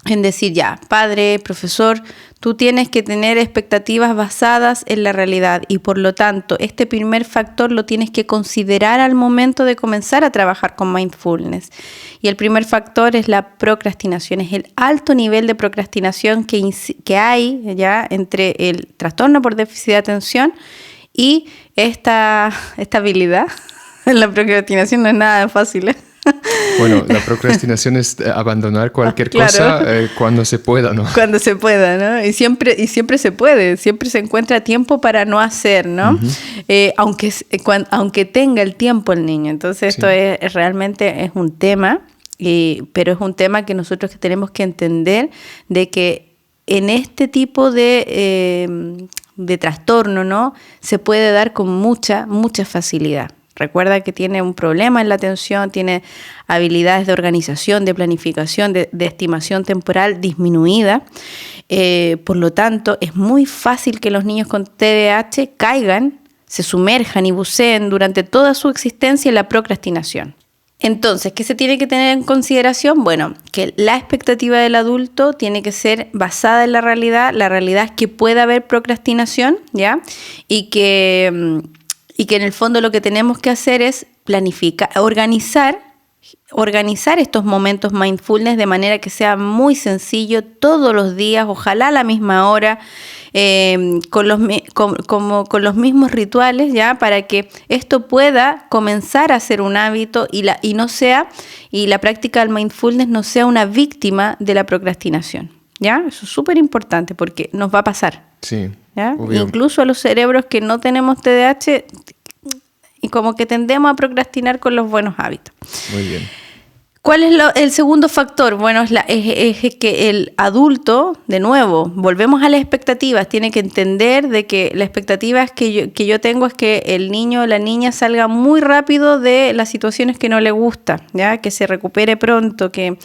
en decir, ya, padre, profesor, tú tienes que tener expectativas basadas en la realidad y por lo tanto este primer factor lo tienes que considerar al momento de comenzar a trabajar con mindfulness. Y el primer factor es la procrastinación, es el alto nivel de procrastinación que hay ya entre el trastorno por déficit de atención y esta habilidad. La procrastinación no es nada fácil, ¿eh? Bueno, la procrastinación es abandonar cualquier cosa cuando se pueda, ¿no? Cuando se pueda, ¿no? Y siempre se puede, siempre se encuentra tiempo para no hacer, ¿no? Aunque tenga el tiempo el niño. Entonces esto realmente es un tema, pero es un tema que nosotros tenemos que entender de que en este tipo de trastorno, ¿no? Se puede dar con mucha facilidad. Recuerda que tiene un problema en la atención, tiene habilidades de organización, de planificación, de estimación temporal disminuida. Por lo tanto, es muy fácil que los niños con TDAH caigan, se sumerjan y buceen durante toda su existencia en la procrastinación. Entonces, ¿qué se tiene que tener en consideración? Bueno, que la expectativa del adulto tiene que ser basada en la realidad. La realidad es que puede haber procrastinación, ¿ya? Y que en el fondo lo que tenemos que hacer es planificar, organizar estos momentos mindfulness de manera que sea muy sencillo todos los días, ojalá a la misma hora, con los mismos rituales, ya, para que esto pueda comenzar a ser un hábito y la práctica del mindfulness no sea una víctima de la procrastinación, ¿ya? Eso es súper importante porque nos va a pasar. Sí. ¿Ya? Incluso a los cerebros que no tenemos TDAH y como que tendemos a procrastinar con los buenos hábitos. Muy bien. ¿Cuál es el segundo factor? Bueno, es que el adulto, de nuevo, volvemos a las expectativas, tiene que entender de que la expectativa que yo tengo es que el niño o la niña salga muy rápido de las situaciones que no le gusta, ¿ya? Que se recupere pronto, que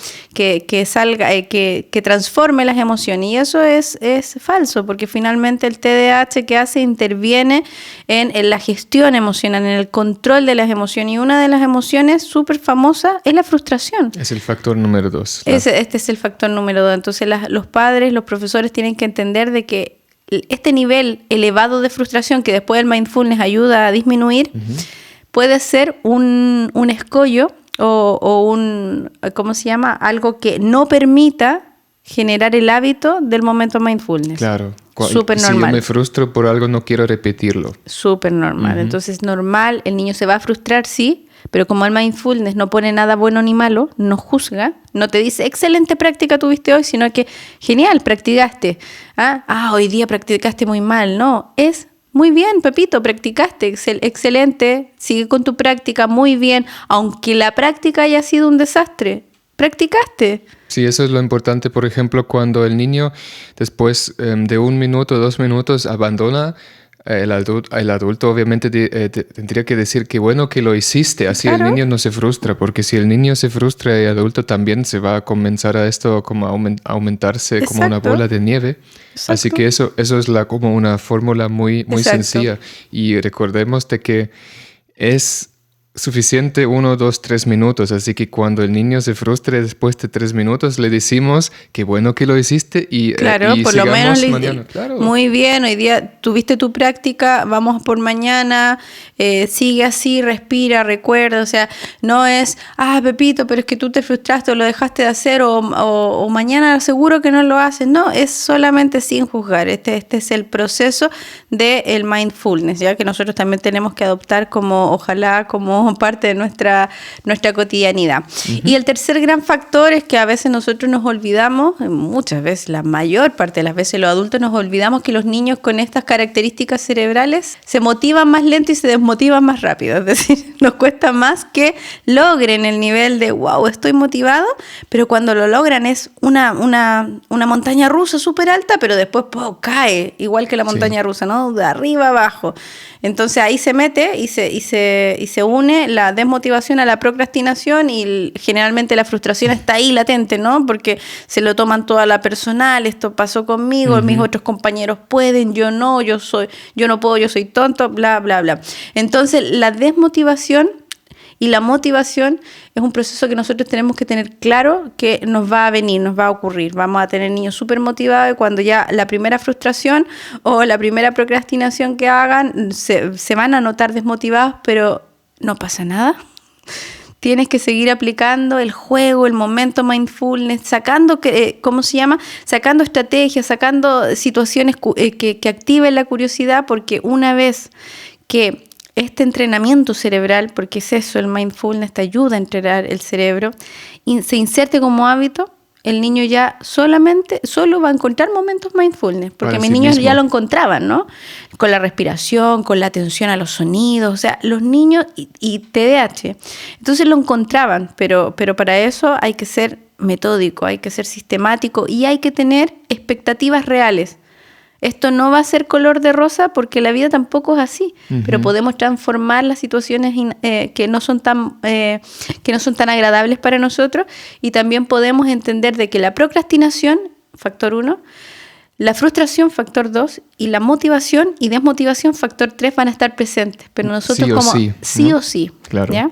salga, que transforme las emociones. Y eso es falso, porque finalmente el TDAH que hace interviene en la gestión emocional, en el control de las emociones. Y una de las emociones súper famosas es la frustración. Es el factor número 2. Este es el factor número 2. Entonces los padres, los profesores tienen que entender de que este nivel elevado de frustración que después el mindfulness ayuda a disminuir, puede ser un escollo o un, ¿cómo se llama? Algo que no permita generar el hábito del momento mindfulness. Claro. Súper normal. Si yo me frustro por algo, no quiero repetirlo. Súper normal. Entonces, normal, el niño se va a frustrar, sí, pero como el mindfulness no pone nada bueno ni malo, no juzga, no te dice, excelente práctica tuviste hoy, sino que, genial, practicaste. Hoy día practicaste muy mal. No, es muy bien, Pepito, practicaste, excelente, sigue con tu práctica, muy bien, aunque la práctica haya sido un desastre. Practicaste. Sí, eso es lo importante. Por ejemplo, cuando el niño después de 1 minuto, 2 minutos abandona, el adulto obviamente tendría que decir que bueno que lo hiciste, así claro. El niño no se frustra, porque si el niño se frustra, el adulto también se va a comenzar a esto como a aumentarse. Exacto. Como una bola de nieve. Exacto. Así que eso es como una fórmula muy sencilla. Y recordemos de que es suficiente 1, 2, 3 minutos, así que cuando el niño se frustre después de 3 minutos le decimos qué bueno que lo hiciste y claro, y por lo menos mañana. Claro. Muy bien, hoy día tuviste tu práctica, vamos por mañana, sigue así, respira, recuerda, o sea, no es, Pepito, pero es que tú te frustraste o lo dejaste de hacer o mañana seguro que no lo haces, no, es solamente sin juzgar, este es el proceso del mindfulness, ya que nosotros también tenemos que adoptar como parte de nuestra cotidianidad. Uh-huh. Y el tercer gran factor es que a veces nosotros nos olvidamos, muchas veces, la mayor parte de las veces los adultos nos olvidamos que los niños con estas características cerebrales se motivan más lento y se desmotivan más rápido. Es decir, nos cuesta más que logren el nivel de wow, estoy motivado, pero cuando lo logran es una montaña rusa súper alta, pero después cae, igual que la montaña rusa, ¿no? De arriba abajo. Entonces ahí se mete y se une une la desmotivación a la procrastinación y generalmente la frustración está ahí latente, ¿no? Porque se lo toman toda la personal, esto pasó conmigo, mis otros compañeros pueden, yo no, yo no puedo, yo soy tonto, bla, bla, bla. Entonces, la desmotivación y la motivación es un proceso que nosotros tenemos que tener claro que nos va a venir, nos va a ocurrir. Vamos a tener niños súper motivados y cuando ya la primera frustración o la primera procrastinación que hagan se van a notar desmotivados, pero no pasa nada. Tienes que seguir aplicando el juego, el momento mindfulness, sacando, sacando estrategias, sacando situaciones que activen la curiosidad, porque una vez que este entrenamiento cerebral, porque es eso, el mindfulness te ayuda a entrenar el cerebro, y se inserte como hábito, el niño ya solo va a encontrar momentos mindfulness, porque mis niños ya lo encontraban, ¿no? Con la respiración, con la atención a los sonidos, o sea, los niños y TDAH, entonces lo encontraban, pero para eso hay que ser metódico, hay que ser sistemático y hay que tener expectativas reales. Esto no va a ser color de rosa porque la vida tampoco es así, pero podemos transformar las situaciones que no son tan agradables para nosotros y también podemos entender de que la procrastinación, factor 1, la frustración, factor 2, y la motivación y desmotivación, factor 3, van a estar presentes, pero nosotros sí o sí, claro. ¿ya?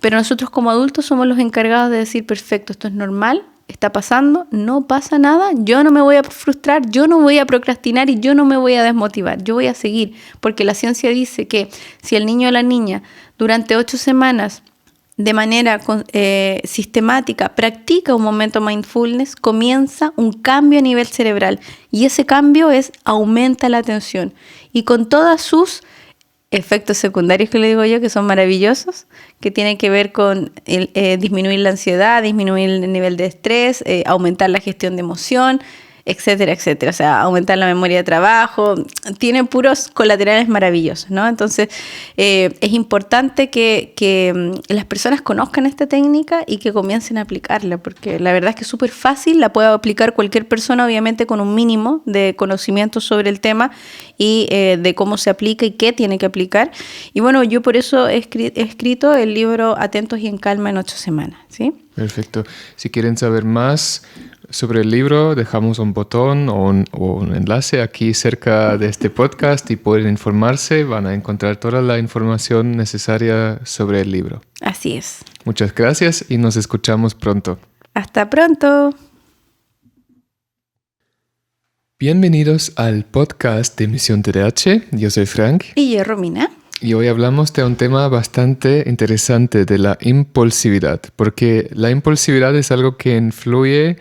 Pero nosotros como adultos somos los encargados de decir, perfecto, esto es normal, está pasando, no pasa nada, yo no me voy a frustrar, yo no voy a procrastinar y yo no me voy a desmotivar, yo voy a seguir, porque la ciencia dice que si el niño o la niña durante 8 semanas de manera sistemática practica un momento mindfulness, comienza un cambio a nivel cerebral y ese cambio aumenta la atención y con todas sus efectos secundarios que le digo yo, que son maravillosos, que tienen que ver con disminuir la ansiedad, disminuir el nivel de estrés, aumentar la gestión de emoción, etcétera, etcétera. O sea, aumentar la memoria de trabajo, tiene puros colaterales maravillosos, ¿no? Entonces, es importante que las personas conozcan esta técnica y que comiencen a aplicarla, porque la verdad es que es súper fácil, la puede aplicar cualquier persona, obviamente con un mínimo de conocimiento sobre el tema y de cómo se aplica y qué tiene que aplicar. Y bueno, yo por eso he escrito el libro Atentos y en Calma en 8 semanas, ¿sí? Perfecto. Si quieren saber más sobre el libro, dejamos un botón o un enlace aquí cerca de este podcast y pueden informarse, van a encontrar toda la información necesaria sobre el libro. Así es. Muchas gracias y nos escuchamos pronto. Hasta pronto. Bienvenidos al podcast de Misión TDAH. Yo soy Frank. Y yo, Romina. Y hoy hablamos de un tema bastante interesante, de la impulsividad, porque la impulsividad es algo que influye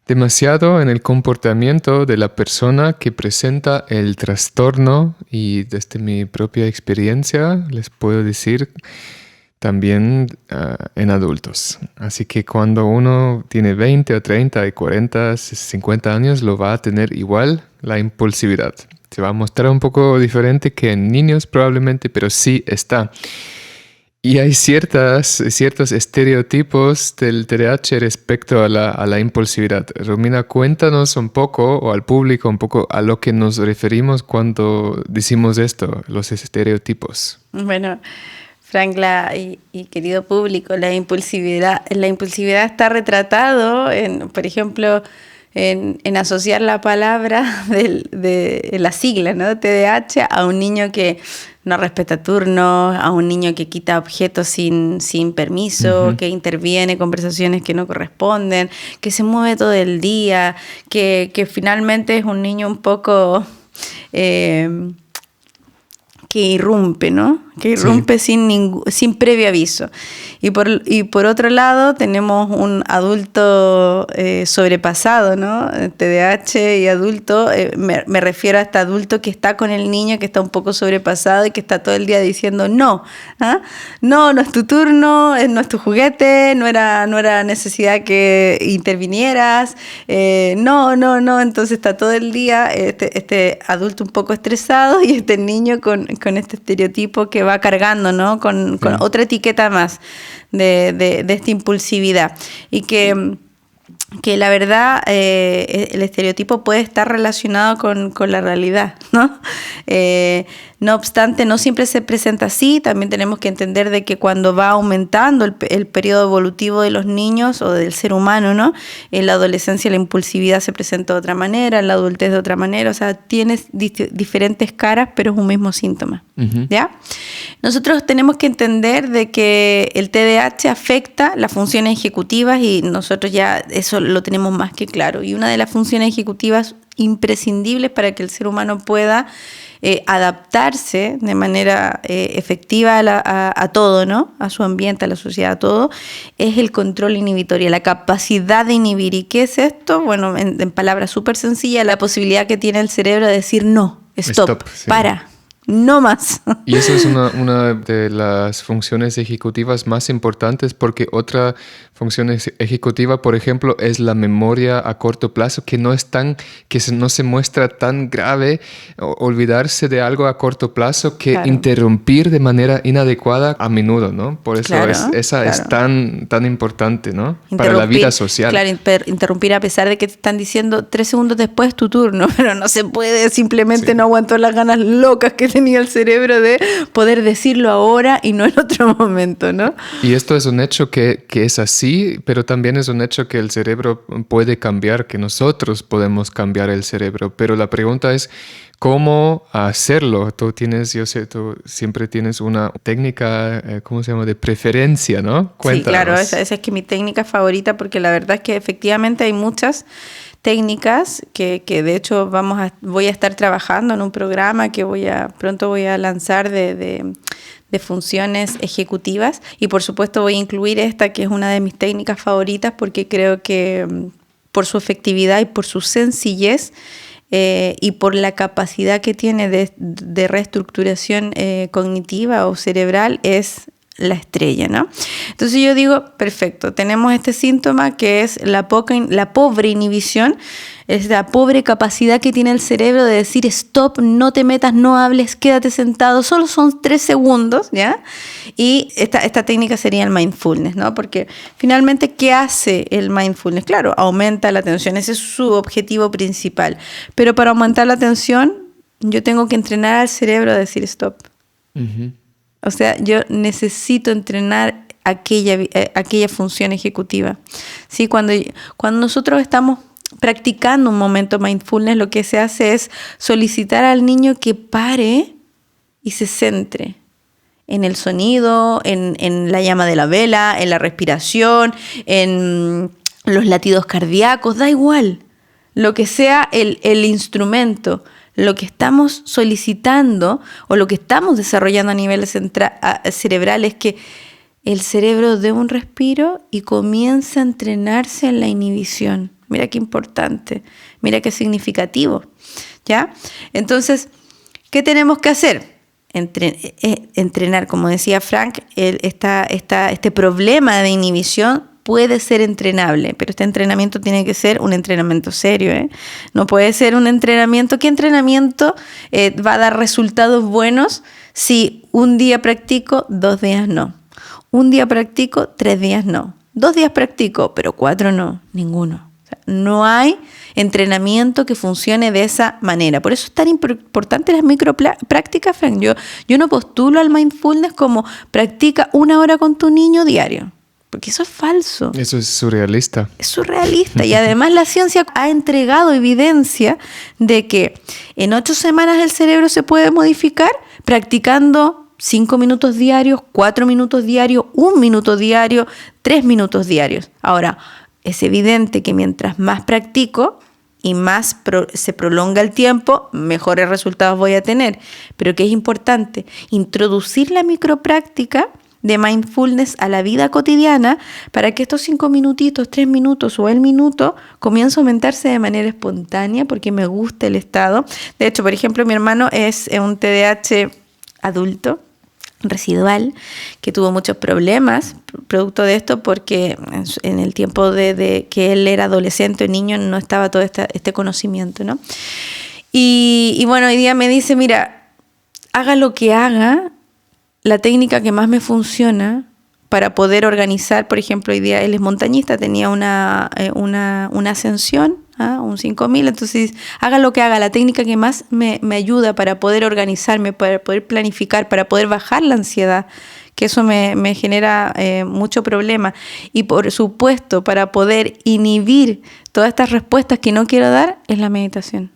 demasiado en el comportamiento de la persona que presenta el trastorno y desde mi propia experiencia les puedo decir también en adultos. Así que cuando uno tiene 20 o 30 y 40, 50 años lo va a tener igual la impulsividad. Se va a mostrar un poco diferente que en niños probablemente, pero sí está. Y hay ciertos estereotipos del TDAH respecto a la impulsividad. Romina, cuéntanos un poco, o al público un poco, a lo que nos referimos cuando decimos esto, los estereotipos. Bueno, Frank y querido público, la impulsividad está retratado por ejemplo, en asociar la palabra de la sigla, ¿no? TDAH a un niño que no respeta turnos, a un niño que quita objetos sin permiso, que interviene en conversaciones que no corresponden, que se mueve todo el día, que finalmente es un niño un poco que irrumpe, ¿no? Que irrumpe sin previo aviso. Y por otro lado tenemos un adulto sobrepasado, ¿no? TDAH y adulto, me refiero a este adulto que está con el niño, que está un poco sobrepasado y que está todo el día diciendo no. No es tu turno, no es tu juguete, no era necesidad que intervinieras, no, entonces está todo el día este adulto un poco estresado y este niño con este estereotipo que va cargando, ¿no? Con otra etiqueta más de esta impulsividad. Y que la verdad el estereotipo puede estar relacionado con la realidad, ¿no? No obstante, no siempre se presenta así. También tenemos que entender de que cuando va aumentando el periodo evolutivo de los niños o del ser humano, ¿no? En la adolescencia la impulsividad se presenta de otra manera, en la adultez de otra manera. O sea, tienes diferentes caras, pero es un mismo síntoma. ¿Ya? Nosotros tenemos que entender de que el TDAH afecta las funciones ejecutivas y nosotros ya eso lo tenemos más que claro. Y una de las funciones ejecutivas imprescindibles para que el ser humano pueda adaptarse de manera efectiva a todo, ¿no? A su ambiente, a la sociedad, a todo, es el control inhibitorio, la capacidad de inhibir. ¿Y qué es esto? Bueno, en palabras súper sencillas, la posibilidad que tiene el cerebro de decir no, stop, sí. para. No más. Y eso es una de las funciones ejecutivas más importantes porque otra función ejecutiva, por ejemplo, es la memoria a corto plazo, que no se muestra tan grave olvidarse de algo a corto plazo que interrumpir de manera inadecuada a menudo, ¿no? Por eso es tan importante, ¿no? Para la vida social. Claro, interrumpir a pesar de que te están diciendo 3 segundos después tu turno, pero no se puede, simplemente no aguantó las ganas locas que tenía el cerebro de poder decirlo ahora y no en otro momento, ¿no? Y esto es un hecho que es así, pero también es un hecho que el cerebro puede cambiar, que nosotros podemos cambiar el cerebro. Pero la pregunta es, ¿cómo hacerlo? Tú siempre tienes una técnica, ¿cómo se llama? De preferencia, ¿no? Cuéntanos. Sí, claro, esa es que mi técnica favorita, porque la verdad es que efectivamente hay muchas técnicas que de hecho voy a estar trabajando en un programa que pronto voy a lanzar de funciones ejecutivas, y por supuesto voy a incluir esta, que es una de mis técnicas favoritas, porque creo que por su efectividad y por su sencillez y por la capacidad que tiene de reestructuración cognitiva o cerebral, es la estrella, ¿no? Entonces yo digo, perfecto, tenemos este síntoma que es la pobre inhibición, es la pobre capacidad que tiene el cerebro de decir stop, no te metas, no hables, quédate sentado, solo son 3 segundos, ¿ya? Y esta técnica sería el mindfulness, ¿no? Porque finalmente, ¿qué hace el mindfulness? Claro, aumenta la atención, ese es su objetivo principal, pero para aumentar la atención yo tengo que entrenar al cerebro a decir stop. O sea, yo necesito entrenar aquella función ejecutiva. ¿Sí? Cuando nosotros estamos practicando un momento mindfulness, lo que se hace es solicitar al niño que pare y se centre en el sonido, en la llama de la vela, en la respiración, en los latidos cardíacos, da igual. Lo que sea el instrumento, lo que estamos solicitando o lo que estamos desarrollando a nivel cerebral es que el cerebro dé un respiro y comience a entrenarse en la inhibición. Mira qué importante, mira qué significativo, ¿ya? Entonces, ¿qué tenemos que hacer? Entrenar, como decía Frank, este problema de inhibición puede ser entrenable, pero este entrenamiento tiene que ser un entrenamiento serio, ¿eh? No puede ser un entrenamiento. ¿Qué entrenamiento va a dar resultados buenos si un día practico, 2 días no? Un día practico, 3 días no. 2 días practico, pero 4 no, ninguno. O sea, no hay entrenamiento que funcione de esa manera. Por eso es tan importante las microprácticas, Frank. Yo no postulo al mindfulness como practica 1 hora con tu niño diario. Porque eso es falso. Eso es surrealista. Es surrealista. Y además la ciencia ha entregado evidencia de que en 8 semanas el cerebro se puede modificar practicando 5 minutos diarios, 4 minutos diarios, 1 minuto diario, 3 minutos diarios. Ahora, es evidente que mientras más practico y más se prolonga el tiempo, mejores resultados voy a tener. Pero que es importante introducir la micropráctica de mindfulness a la vida cotidiana para que estos 5 minutitos, 3 minutos o el minuto comience a aumentarse de manera espontánea porque me gusta el estado. De hecho, por ejemplo, mi hermano es un TDAH adulto, residual, que tuvo muchos problemas producto de esto porque en el tiempo de que él era adolescente o niño no estaba todo este conocimiento, ¿no? Y bueno, hoy día me dice, mira, haga lo que haga, la técnica que más me funciona para poder organizar, por ejemplo, hoy día él es montañista, tenía una ascensión, un 5000, entonces haga lo que haga, la técnica que más me ayuda para poder organizarme, para poder planificar, para poder bajar la ansiedad, que eso me genera mucho problema. Y por supuesto, para poder inhibir todas estas respuestas que no quiero dar, es la meditación.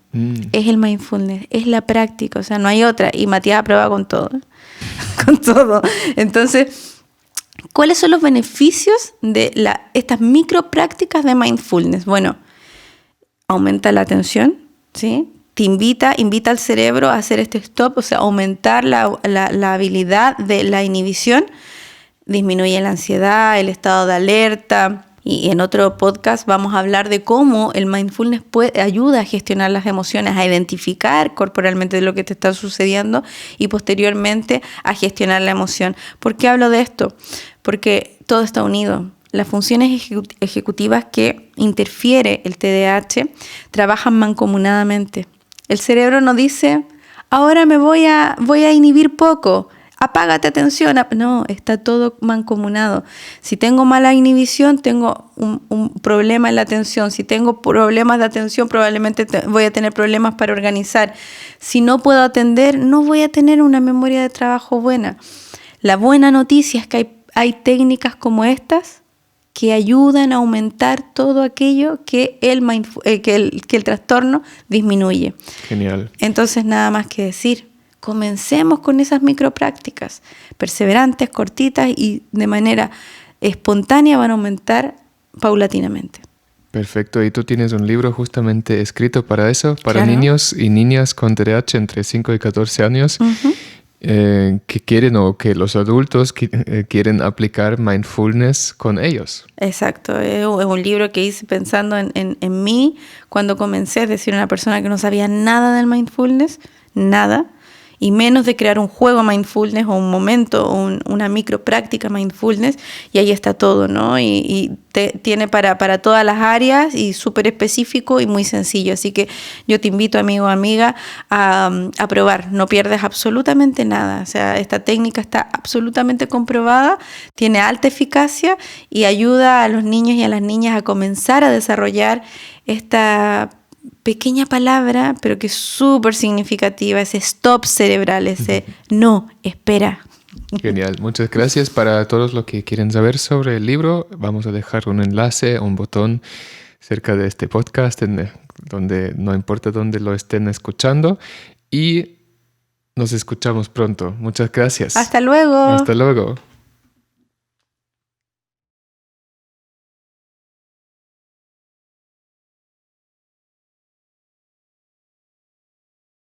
Es el mindfulness, es la práctica, o sea, no hay otra. Y Matías aprueba con todo, con todo. Entonces, ¿cuáles son los beneficios de estas micro prácticas de mindfulness? Bueno, aumenta la atención, ¿sí? Te invita al cerebro a hacer este stop, o sea, aumentar la habilidad de la inhibición, disminuye la ansiedad, el estado de alerta. Y en otro podcast vamos a hablar de cómo el mindfulness ayuda a gestionar las emociones, a identificar corporalmente lo que te está sucediendo y posteriormente a gestionar la emoción. ¿Por qué hablo de esto? Porque todo está unido. Las funciones ejecutivas que interfiere el TDAH trabajan mancomunadamente. El cerebro no dice, ahora me voy a inhibir poco, apágate atención. No, está todo mancomunado. Si tengo mala inhibición, tengo un problema en la atención. Si tengo problemas de atención, probablemente voy a tener problemas para organizar. Si no puedo atender, no voy a tener una memoria de trabajo buena. La buena noticia es que hay técnicas como estas que ayudan a aumentar todo aquello que el trastorno disminuye. Genial. Entonces, nada más que decir, comencemos con esas microprácticas, perseverantes, cortitas y de manera espontánea van a aumentar paulatinamente. Perfecto. ¿Y tú tienes un libro justamente escrito para eso? Para Claro. niños y niñas con TDAH entre 5 y 14 años. Uh-huh. Que quieren o que los adultos quieren aplicar mindfulness con ellos. Exacto, es un libro que hice pensando en mí cuando comencé, es decir, una persona que no sabía nada del mindfulness, nada, y menos de crear un juego mindfulness o un momento o una micro práctica mindfulness, y ahí está todo, ¿no? Y tiene para todas las áreas y súper específico y muy sencillo. Así que yo te invito, amigo o amiga, a probar. No pierdes absolutamente nada. O sea, esta técnica está absolutamente comprobada, tiene alta eficacia y ayuda a los niños y a las niñas a comenzar a desarrollar esta pequeña palabra, pero que es súper significativa, ese stop cerebral, ese no, espera. Genial, muchas gracias. Para todos los que quieren saber sobre el libro, vamos a dejar un enlace, un botón cerca de este podcast, donde no importa dónde lo estén escuchando, y nos escuchamos pronto. Muchas gracias. Hasta luego. Hasta luego.